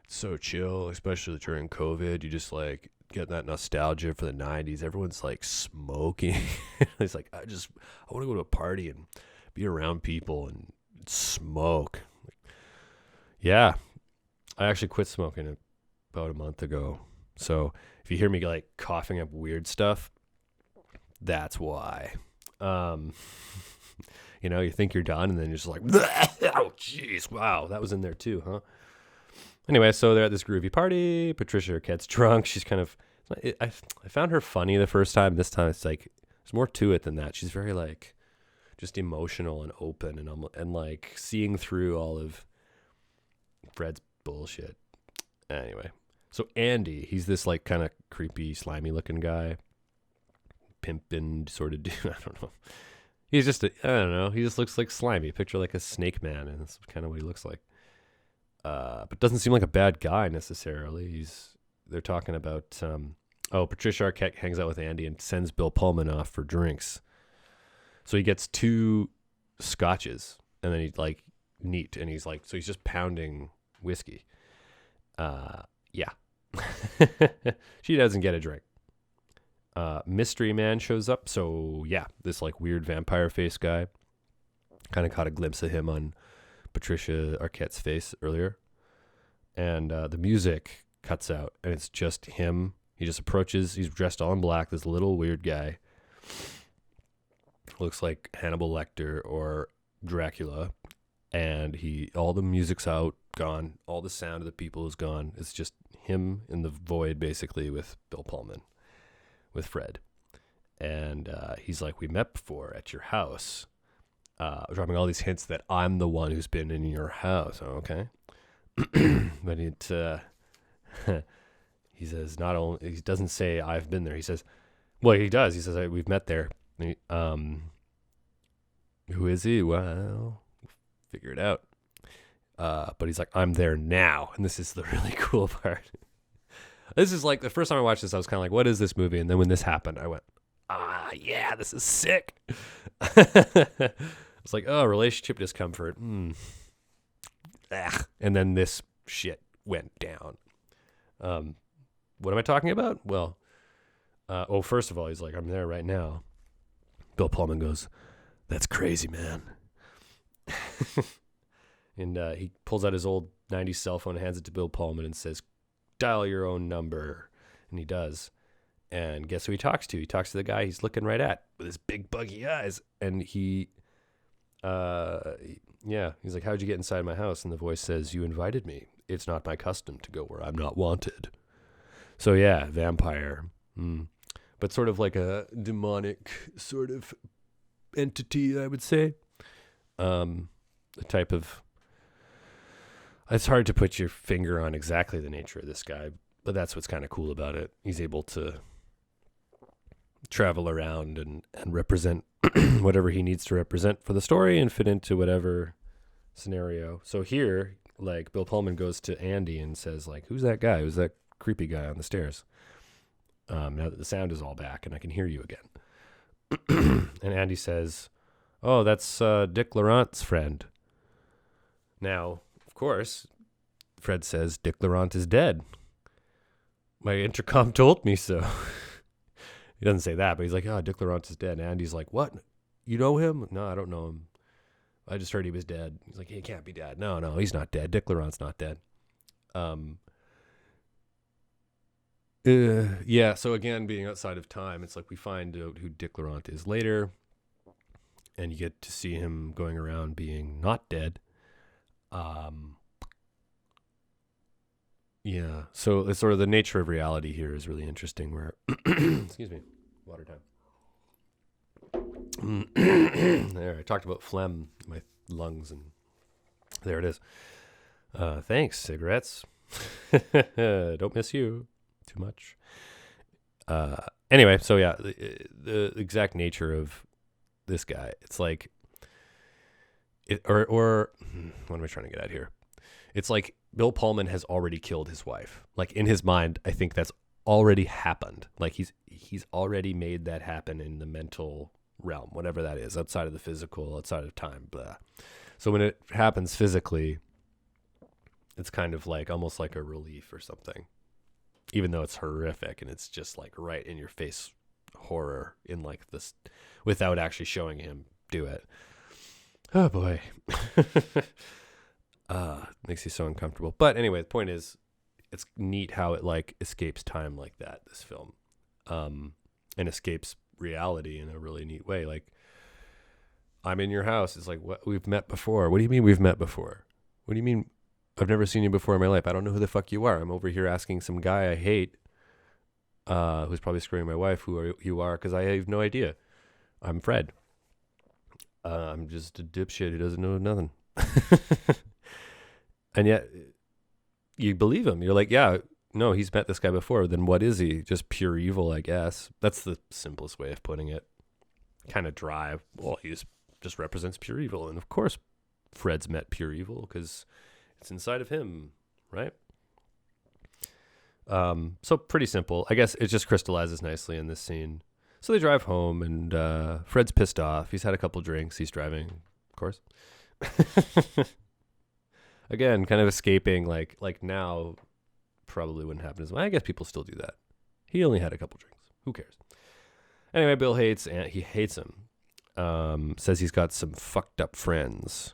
It's so chill, especially during COVID. You just, like, get that nostalgia for the 90s. Everyone's, like, smoking. It's like, I want to go to a party and be around people and smoke. Yeah, I actually quit smoking about a month ago. So if you hear me, like, coughing up weird stuff, that's why. You think you're done, and then you're just like, oh, jeez, wow, that was in there too, huh? Anyway, so they're at this groovy party. Patricia gets drunk. She's kind of, I found her funny the first time. This time it's like, there's more to it than that. She's very, like, just emotional and open, and like seeing through all of Fred's bullshit. Anyway, so Andy, he's this, like, kind of creepy, slimy looking guy. Pimpin' sort of dude. I don't know. He's just I don't know. He just looks like slimy. Picture like a snake man, and that's kind of what he looks like. But doesn't seem like a bad guy necessarily. They're talking about Patricia Arquette hangs out with Andy and sends Bill Pullman off for drinks. So he gets 2 scotches, and then he's like, neat, and he's like, so he's just pounding whiskey. Yeah. She doesn't get a drink. Mystery man shows up. So yeah, this, like, weird vampire face guy. Kind of caught a glimpse of him on Patricia Arquette's face earlier. And the music cuts out, and it's just him. He just approaches. He's dressed all in black. This little weird guy. Looks like Hannibal Lecter or Dracula. And all the music's out, gone. All the sound of the people is gone. It's just him in the void, basically, with Bill Pullman. With Fred. And he's like, we met before at your house. Dropping all these hints that I'm the one who's been in your house. Oh, okay. But he says, not only, he doesn't say I've been there. He says, well, he does. He says, we've met there. Who is he? Well, figure it out. But he's like, I'm there now. And this is the really cool part. This is like the first time I watched this, I was kind of like, what is this movie? And then when this happened, I went, yeah, this is sick. It's like, oh, relationship discomfort. And then this shit went down. What am I talking about? Well, first of all, he's like, I'm there right now. Bill Pullman goes, that's crazy, man. And he pulls out his old 90s cell phone, hands it to Bill Pullman, and says, dial your own number. And he does. And guess who he talks to? He talks to the guy he's looking right at with his big buggy eyes. And he's like, how'd you get inside my house? And the voice says, you invited me. It's not my custom to go where I'm not wanted. So yeah, vampire. But sort of like a demonic sort of entity, I would say. A type of, it's hard to put your finger on exactly the nature of this guy, but that's what's kind of cool about it. He's able to travel around and represent whatever he needs to represent for the story and fit into whatever scenario. So here, like, Bill Pullman goes to Andy and says, like, who's that guy? Who's that creepy guy on the stairs? Now that the sound is all back and I can hear you again. And Andy says, oh, that's Dick Laurent's friend. Now, of course, Fred says, Dick Laurent is dead. My intercom told me so. He doesn't say that, but he's like, oh, Dick Laurent is dead. And Andy's like, what? You know him? No, I don't know him. I just heard he was dead. He's like, he can't be dead. No, he's not dead. Dick Laurent's not dead. Yeah, so again, being outside of time, it's like we find out who Dick Laurent is later. and you get to see him going around being not dead. Yeah, so it's sort of the nature of reality here is really interesting. Where, excuse me, water time. There, I talked about phlegm in my lungs, and there it is. Thanks, cigarettes. Don't miss you too much. Anyway, so yeah, the exact nature of this guy. It's like, or what am I trying to get at here? It's like Bill Pullman has already killed his wife. Like in his mind, I think that's already happened. Like he's already made that happen in the mental realm, whatever that is, outside of the physical, outside of time, blah. So when it happens physically, it's kind of like almost like a relief or something, even though it's horrific and it's just like right in your face horror in like this without actually showing him do it. Oh boy. Makes you so uncomfortable. But anyway, the point is, it's neat how it like escapes time like that, this film, and escapes reality in a really neat way. Like, I'm in your house. It's like, what, we've met before. What do you mean we've met before? What do you mean I've never seen you before in my life? I don't know who the fuck you are. I'm over here asking some guy I hate, who's probably screwing my wife, who you are, because I have no idea. I'm Fred. I'm just a dipshit who doesn't know nothing. And yet you believe him. You're like, yeah, no, he's met this guy before. Then what is he? Just pure evil, I guess. That's the simplest way of putting it. Kind of dry. Well, he just represents pure evil. And of course, Fred's met pure evil because it's inside of him, right? So pretty simple. I guess it just crystallizes nicely in this scene. So they drive home, and Fred's pissed off. He's had a couple drinks. He's driving, of course. Again, kind of escaping, like now probably wouldn't happen as well. I guess people still do that. He only had a couple drinks. Who cares? Anyway, Bill hates him. Says he's got some fucked up friends.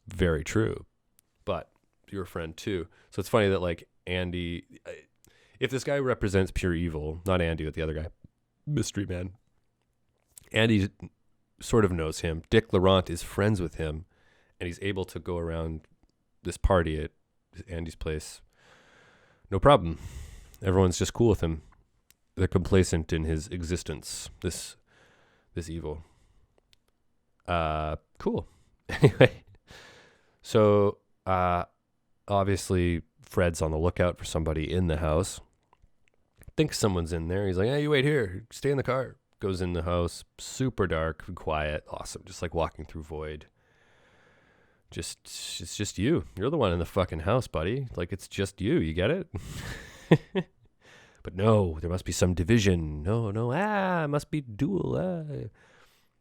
Very true. But you're a friend too. So it's funny that like Andy, if this guy represents pure evil, not Andy, but the other guy, Mystery Man, Andy sort of knows him. Dick Laurent is friends with him, and he's able to go around this party at Andy's place. No problem. Everyone's just cool with him. They're complacent in his existence. This evil. Cool. Anyway, so obviously Fred's on the lookout for somebody in the house. Thinks someone's in there. He's like, hey, you wait here. Stay in the car. Goes in the house. Super dark, quiet, awesome. Just like walking through void. It's just you. You're the one in the fucking house, buddy. Like, it's just you. You get it? But no, there must be some division. No. It must be dual.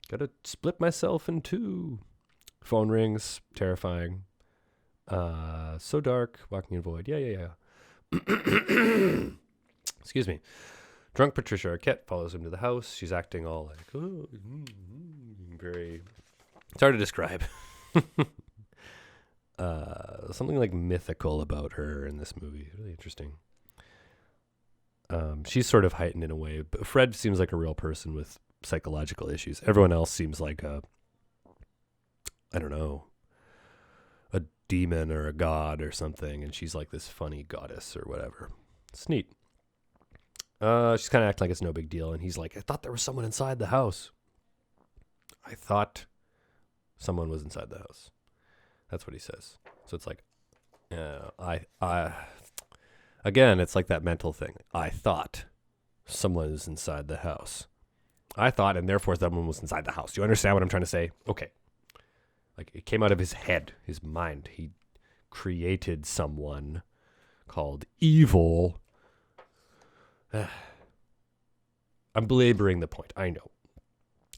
Gotta split myself in two. Phone rings. Terrifying. So dark. Walking in void. Yeah. Excuse me. Drunk Patricia Arquette follows him to the house. She's acting all like, oh, very... It's hard to describe. Something like mythical about her in this movie. Really interesting. She's sort of heightened in a way, but Fred seems like a real person with psychological issues. Everyone else seems like a demon or a god or something, and she's like this funny goddess or whatever. It's neat. She's kind of acting like it's no big deal, and he's like, I thought there was someone inside the house. I thought someone was inside the house. That's what he says. So it's like, again, it's like that mental thing. I thought someone was inside the house. I thought, and therefore someone was inside the house. Do you understand what I'm trying to say? Okay. Like, it came out of his head, his mind. He created someone called evil. I'm belaboring the point. I know.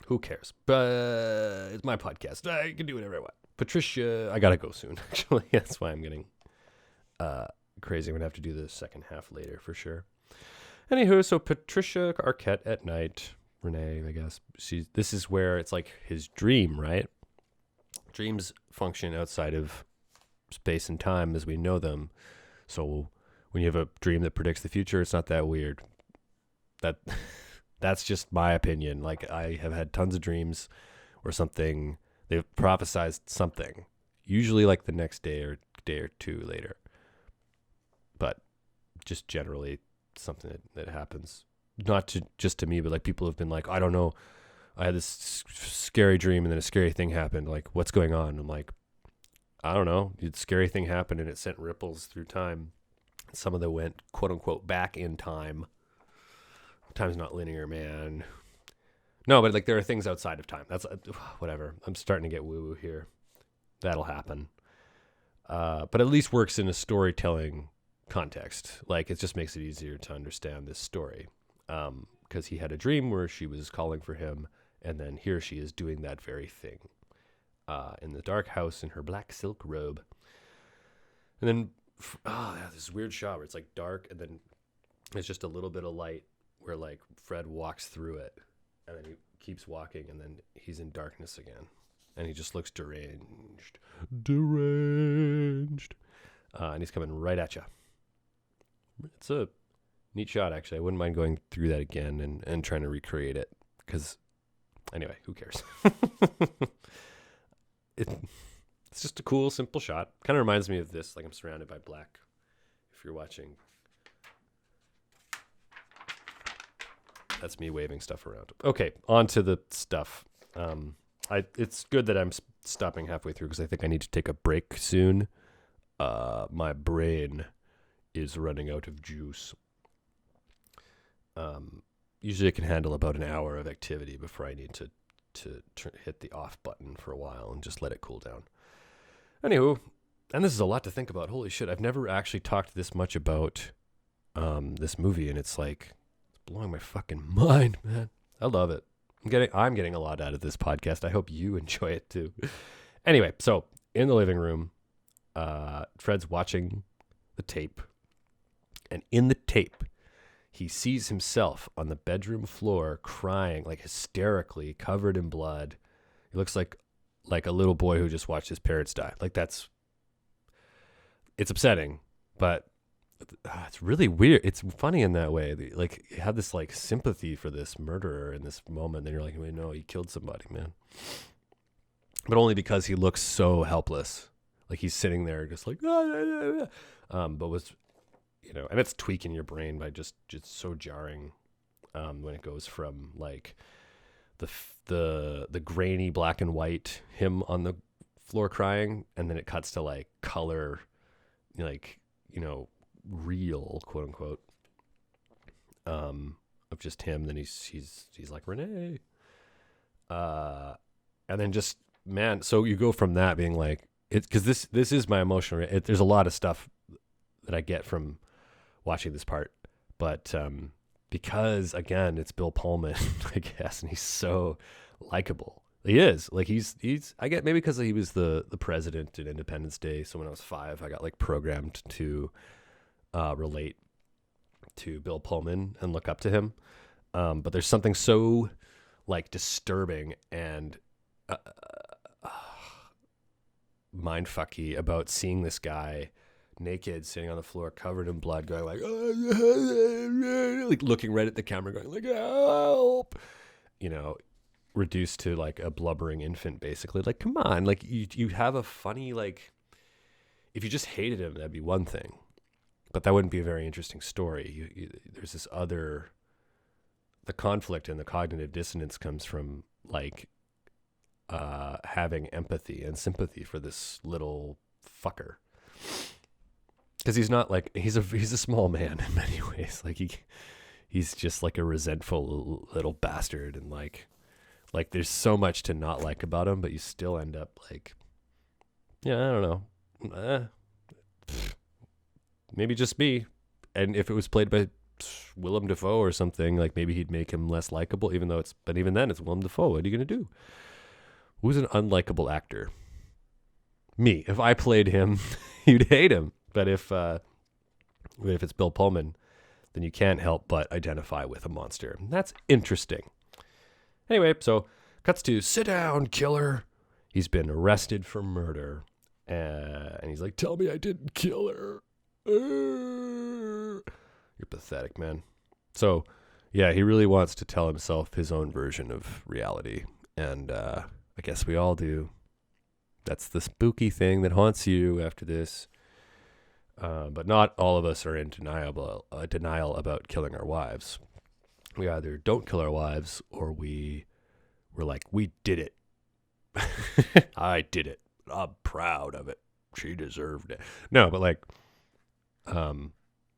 Who cares? But it's my podcast. I can do whatever I want. Patricia, I gotta go soon, actually. That's why I'm getting crazy. I'm gonna have to do the second half later for sure. Anywho, so Patricia Arquette at night, Renee, I guess. This is where it's like his dream, right? Dreams function outside of space and time as we know them. So when you have a dream that predicts the future, it's not that weird. That's just my opinion. Like, I have had tons of dreams or something. They've prophesized something, usually like the next day or two later. But just generally something that happens, not just to me, but like people have been like, I don't know, I had this scary dream and then a scary thing happened. Like, what's going on? I'm like, I don't know. The scary thing happened and it sent ripples through time. Some of them went, quote unquote, back in time. Time's not linear, man. No, but like there are things outside of time. That's whatever. I'm starting to get woo-woo here. That'll happen. But at least works in a storytelling context. Like it just makes it easier to understand this story. Because he had a dream where she was calling for him, and then here she is doing that very thing. In the dark house in her black silk robe. And then, this weird shot where it's like dark, and then there's just a little bit of light where like Fred walks through it, and then he keeps walking, and then he's in darkness again, and he just looks deranged, and he's coming right at you. It's a neat shot, actually. I wouldn't mind going through that again and trying to recreate it, because anyway, who cares? It's just a cool, simple shot. Kind of reminds me of this, like I'm surrounded by black. If you're watching, that's me waving stuff around. Okay, on to the stuff. It's good that I'm stopping halfway through because I think I need to take a break soon. My brain is running out of juice. Usually I can handle about an hour of activity before I need to hit the off button for a while and just let it cool down. Anywho, and this is a lot to think about. Holy shit, I've never actually talked this much about this movie, and it's blowing my fucking mind, man. I love it. I'm getting a lot out of this podcast. I hope you enjoy it too. Anyway, so in the living room, Fred's watching the tape, and in the tape, he sees himself on the bedroom floor crying, like hysterically, covered in blood. He looks like a little boy who just watched his parents die. Like it's upsetting, but it's really weird. It's funny in that way. Like you have this like sympathy for this murderer in this moment. Then you're like, wait, no, he killed somebody, man. But only because he looks so helpless. Like he's sitting there just like, but was, and it's tweaking your brain by just so jarring when it goes from like the grainy black and white him on the floor crying, and then it cuts to like color, like real, quote unquote, of just him. Then he's like Renee, and then just man. So you go from that being like it, because this is my emotional. There's a lot of stuff that I get from watching this part, but because again it's Bill Pullman, I guess, and he's so likable. He is like he's I get maybe because he was the president at Independence Day. So when I was 5, I got like programmed to relate to Bill Pullman and look up to him. But there's something so like disturbing and mindfucky about seeing this guy naked sitting on the floor covered in blood going like looking right at the camera going like help, reduced to like a blubbering infant basically. Like come on, like you have a funny, like if you just hated him that'd be one thing, but that wouldn't be a very interesting story. There's this other, the conflict and the cognitive dissonance comes from like having empathy and sympathy for this little fucker. Because he's not like he's a small man in many ways. Like he's just like a resentful little bastard, and like there's so much to not like about him, but you still end up like, yeah, I don't know, maybe just me. And if it was played by Willem Dafoe or something, like maybe he'd make him less likable. Even then it's Willem Dafoe. What are you gonna do? Who's an unlikable actor? Me. If I played him, you'd hate him. But if it's Bill Pullman, then you can't help but identify with a monster. And that's interesting. Anyway, so cuts to sit down, killer. He's been arrested for murder. And he's like, tell me I didn't kill her. You're pathetic, man. So, yeah, he really wants to tell himself his own version of reality. And I I guess we all do. That's the spooky thing that haunts you after this. But not all of us are in denial about killing our wives. We either don't kill our wives or we're like, we did it. I did it. I'm proud of it. She deserved it. No, but like,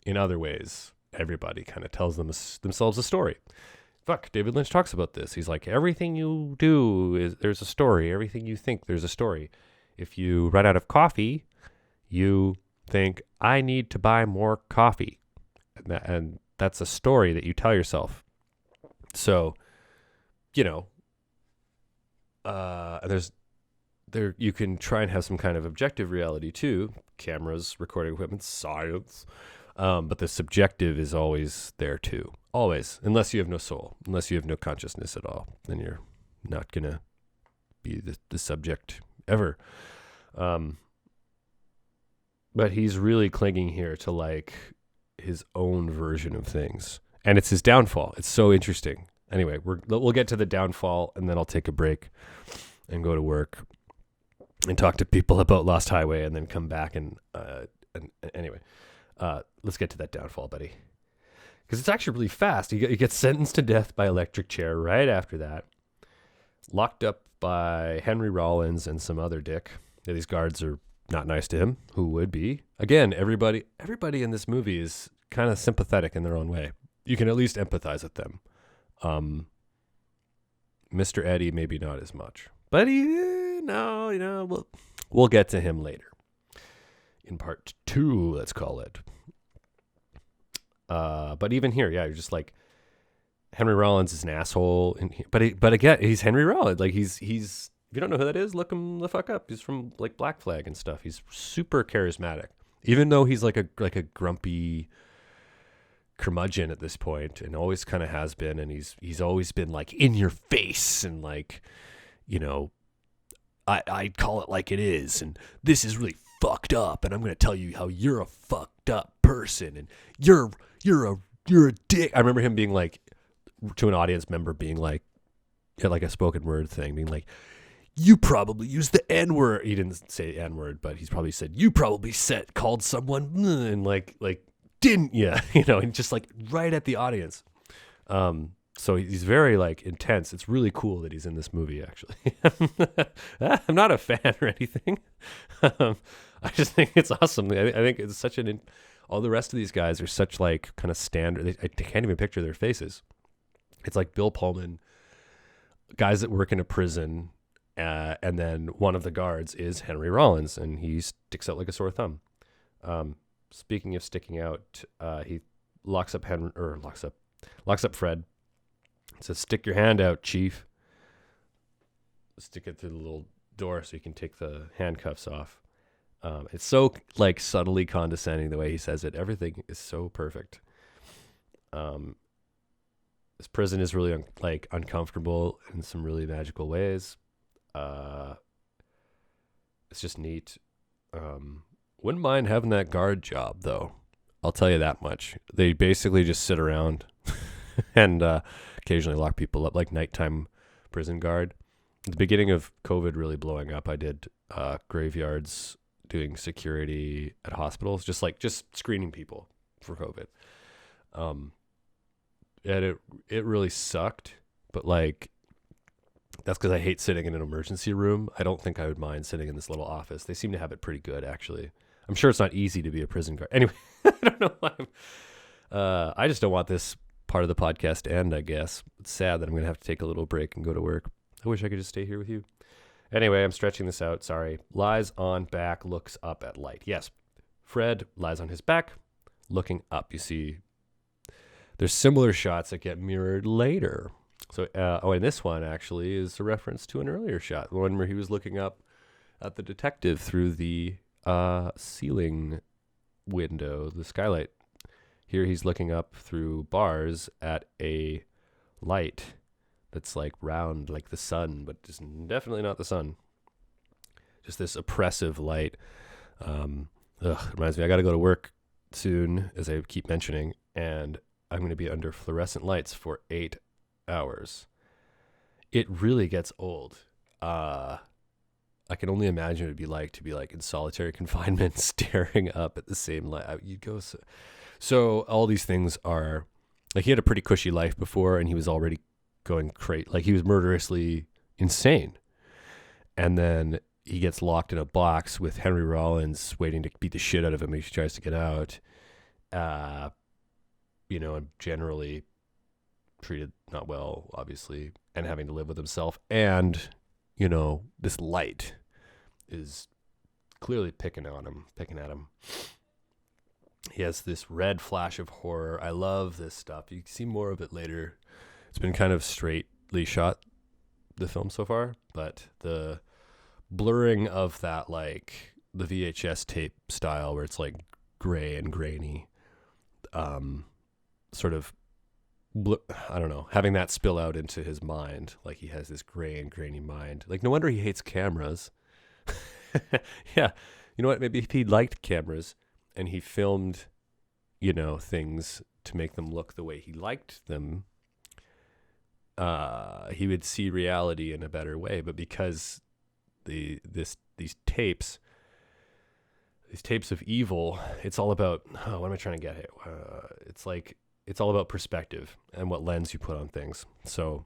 in other ways, everybody kind of tells themselves a story. Fuck, David Lynch talks about this. He's like, everything you do there's a story. Everything you think, there's a story. If you run out of coffee, you think, I need to buy more coffee. And that's a story that you tell yourself. So, you know, you can try and have some kind of objective reality too. Cameras, recording equipment, science. But the subjective is always there too. Always. Unless you have no soul. Unless you have no consciousness at all. Then you're not going to be the subject ever. But he's really clinging here to like his own version of things. And it's his downfall. It's so interesting. Anyway, we'll get to the downfall and then I'll take a break and go to work and talk to people about Lost Highway and then come back and anyway, let's get to that downfall, buddy. Because it's actually really fast. He gets sentenced to death by electric chair right after that. Locked up by Henry Rollins and some other dick. Yeah, these guards are not nice to him. Who would be? Again, everybody in this movie is kind of sympathetic in their own way. You can at least empathize with them. Mr. Eddie, maybe not as much. But we'll get to him later. In part 2, let's call it. But even here, yeah, you're just like, Henry Rollins is an asshole, but again, he's Henry Rollins. Like he's if you don't know who that is, look him the fuck up. He's from like Black Flag and stuff. He's super charismatic, even though he's like a grumpy curmudgeon at this point, and always kind of has been. And he's always been like in your face and like, you know, I call it like it is, and this is really fucked up, and I'm gonna tell you how you're a fucked up person, and you're a dick. I remember him being like, to an audience member, being like, yeah, like a spoken word thing, being like, you probably used the N-word. He didn't say N-word, but he's probably said, you probably called someone, and like, didn't you? You know, and just like right at the audience. So he's very like intense. It's really cool that he's in this movie, actually. I'm not a fan or anything. I just think it's awesome. I think it's such all the rest of these guys are such like kind of standard. I can't even picture their faces. It's like Bill Pullman, guys that work in a prison, and then one of the guards is Henry Rollins, and he sticks out like a sore thumb. Speaking of sticking out, he locks up Fred. Says, "Stick your hand out, Chief." Stick it through the little door so you can take the handcuffs off. It's so like subtly condescending the way he says it. Everything is so perfect. This prison is really uncomfortable in some really magical ways. It's just neat. Wouldn't mind having that guard job though. I'll tell you that much. They basically just sit around and occasionally lock people up, like nighttime prison guard. At the beginning of COVID really blowing up, I did graveyards doing security at hospitals, just screening people for COVID. And it really sucked, but like, that's because I hate sitting in an emergency room. I don't think I would mind sitting in this little office. They seem to have it pretty good, actually. I'm sure it's not easy to be a prison guard. Anyway, I don't know why I just don't want this part of the podcast to end, I guess. It's sad that I'm going to have to take a little break and go to work. I wish I could just stay here with you. Anyway, I'm stretching this out. Sorry. Lies on back, looks up at light. Yes, Fred lies on his back, looking up. You see, there's similar shots that get mirrored later. So, and this one actually is a reference to an earlier shot, the one where he was looking up at the detective through the ceiling window, the skylight. Here he's looking up through bars at a light that's like round, like the sun, but just definitely not the sun. Just this oppressive light. Reminds me, I got to go to work soon, as I keep mentioning, and I'm going to be under fluorescent lights for 8 hours. It really gets old. I can only imagine what it'd be like to be like in solitary confinement, staring up at the same light. You'd go so all these things are like, he had a pretty cushy life before, and he was already going crazy. Like, he was murderously insane, and then he gets locked in a box with Henry Rollins waiting to beat the shit out of him. He tries to get out, and generally treated not well, obviously, and having to live with himself. And this light is clearly picking at him. He has this red flash of horror. I love this stuff. You see more of it later. It's been kind of straightly shot, the film so far, but the blurring of that, like the VHS tape style where it's like gray and grainy, sort of, I don't know, having that spill out into his mind. Like, he has this gray and grainy mind. Like, no wonder he hates cameras. Yeah. You know what? Maybe if he liked cameras and he filmed, things to make them look the way he liked them, he would see reality in a better way. But because these tapes of evil, it's all about, what am I trying to get here? It's all about perspective and what lens you put on things. So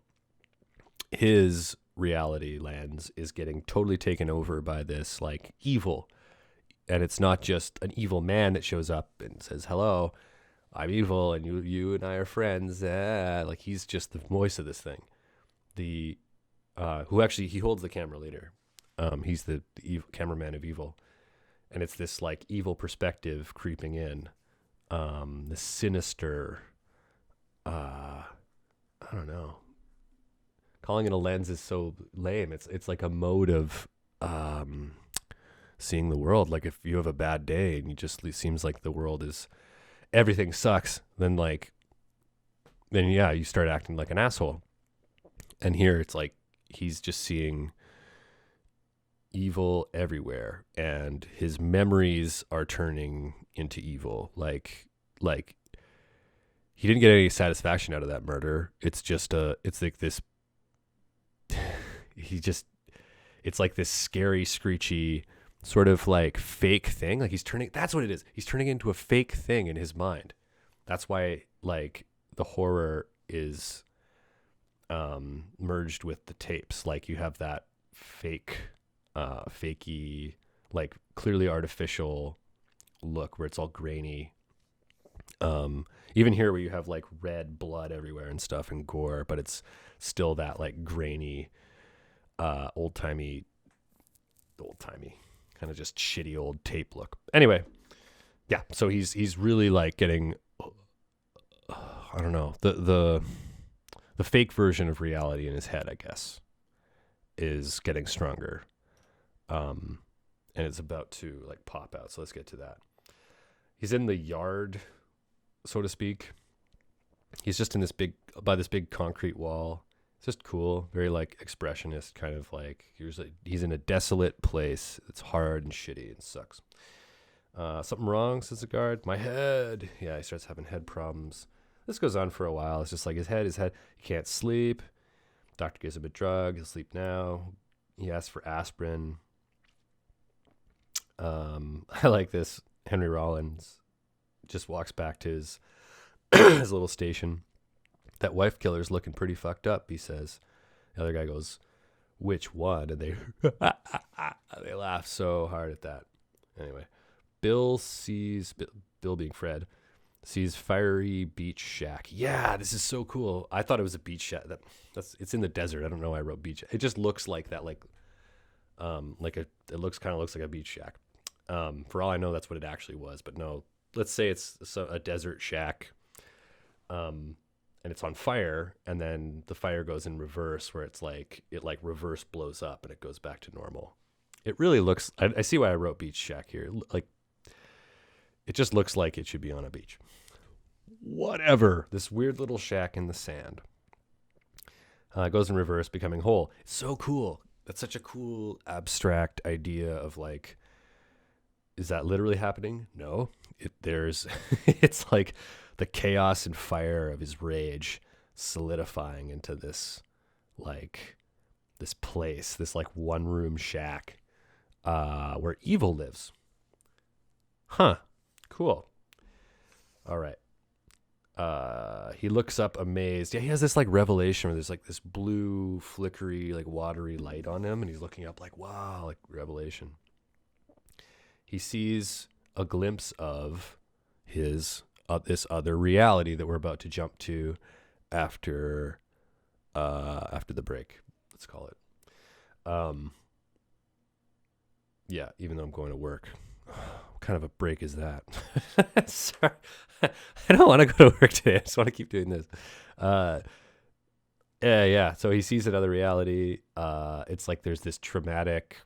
his reality lens is getting totally taken over by this like evil. And it's not just an evil man that shows up and says, hello, I'm evil, and you and I are friends. Like, he's just the voice of this thing. Who actually, he holds the camera later. He's the evil cameraman of evil. And it's this like evil perspective creeping in. The sinister, I don't know. Calling it a lens is so lame. It's like a mode of seeing the world. Like, if you have a bad day and it seems like the world is, everything sucks, then you start acting like an asshole. And here it's like he's just seeing evil everywhere, and his memories are turning into evil. Like he didn't get any satisfaction out of that murder. It's just it's like this, it's like this scary, screechy sort of like fake thing. Like, that's what it is. He's turning into a fake thing in his mind. That's why like the horror is merged with the tapes. Like, you have that fakey, like clearly artificial look where it's all grainy. Even here where you have like red blood everywhere and stuff and gore, but it's still that like grainy, old-timey, kind of just shitty old tape look. Anyway, yeah, so he's really like getting, I don't know, the fake version of reality in his head, I guess, is getting stronger. And it's about to like pop out. So let's get to that. He's in the yard, so to speak. He's just in this big concrete wall. It's just cool, very like expressionist, kind of like he's in a desolate place. It's hard and shitty and sucks. Something wrong, says the guard. My head. Yeah, he starts having head problems. This goes on for a while. It's just like his head. He can't sleep. Doctor gives him a drug. He'll sleep now. He asks for aspirin. I like this. Henry Rollins just walks back to his his little station. That wife killer's looking pretty fucked up, he says. The other guy goes, which one? And they they laugh so hard at that. Anyway, Bill being Fred, sees fiery beach shack. Yeah, this is so cool. I thought it was a beach shack. It's in the desert. I don't know why I wrote beach. It just looks like that, like it looks like a beach shack. For all I know, that's what it actually was. But no, let's say it's a desert shack. And it's on fire, and then the fire goes in reverse, where it reverse blows up and it goes back to normal. It really looks, I see why I wrote beach shack here. Like, it just looks like it should be on a beach. Whatever. This weird little shack in the sand. Goes in reverse, becoming whole. It's so cool. That's such a cool abstract idea of like, is that literally happening? No. It's like the chaos and fire of his rage solidifying into this like this place, this like one room shack, where evil lives. Huh. Cool. All right. He looks up amazed. Yeah, he has this like revelation where there's like this blue, flickery, like watery light on him, and he's looking up like, wow, like revelation. He sees a glimpse of his this other reality that we're about to jump to after the break. Let's call it. Yeah, even though I'm going to work. What kind of a break is that? Sorry. I don't want to go to work today. I just want to keep doing this. Yeah. So he sees another reality. It's like there's this traumatic,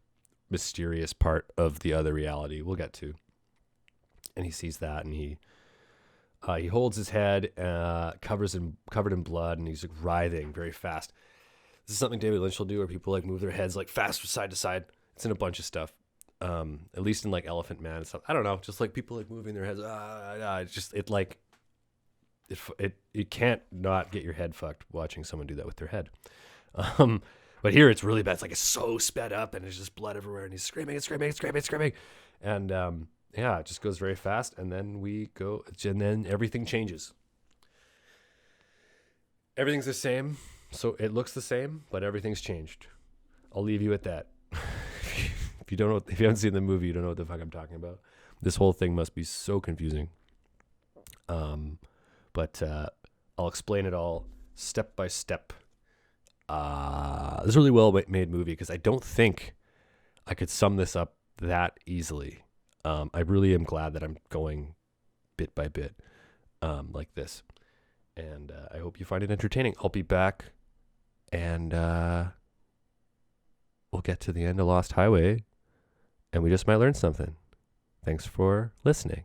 mysterious part of the other reality we'll get to. And he sees that, and he holds his head, covered in blood, and he's like writhing very fast. This is something David Lynch will do, where people like move their heads like fast from side to side. It's in a bunch of stuff. At least in like Elephant Man and stuff. I don't know, just like people like moving their heads. You can't not get your head fucked watching someone do that with their head. But here it's really bad. It's like it's so sped up, and there's just blood everywhere, and he's screaming. And it just goes very fast, and then everything changes. Everything's the same, so it looks the same, but everything's changed. I'll leave you at that. If you haven't seen the movie, you don't know what the fuck I'm talking about. This whole thing must be so confusing. But I'll explain it all step by step. This is a really well made movie, because I don't think I could sum this up that easily. I really am glad that I'm going bit by bit like this. And I hope you find it entertaining. I'll be back, and we'll get to the end of Lost Highway, and we just might learn something. Thanks for listening.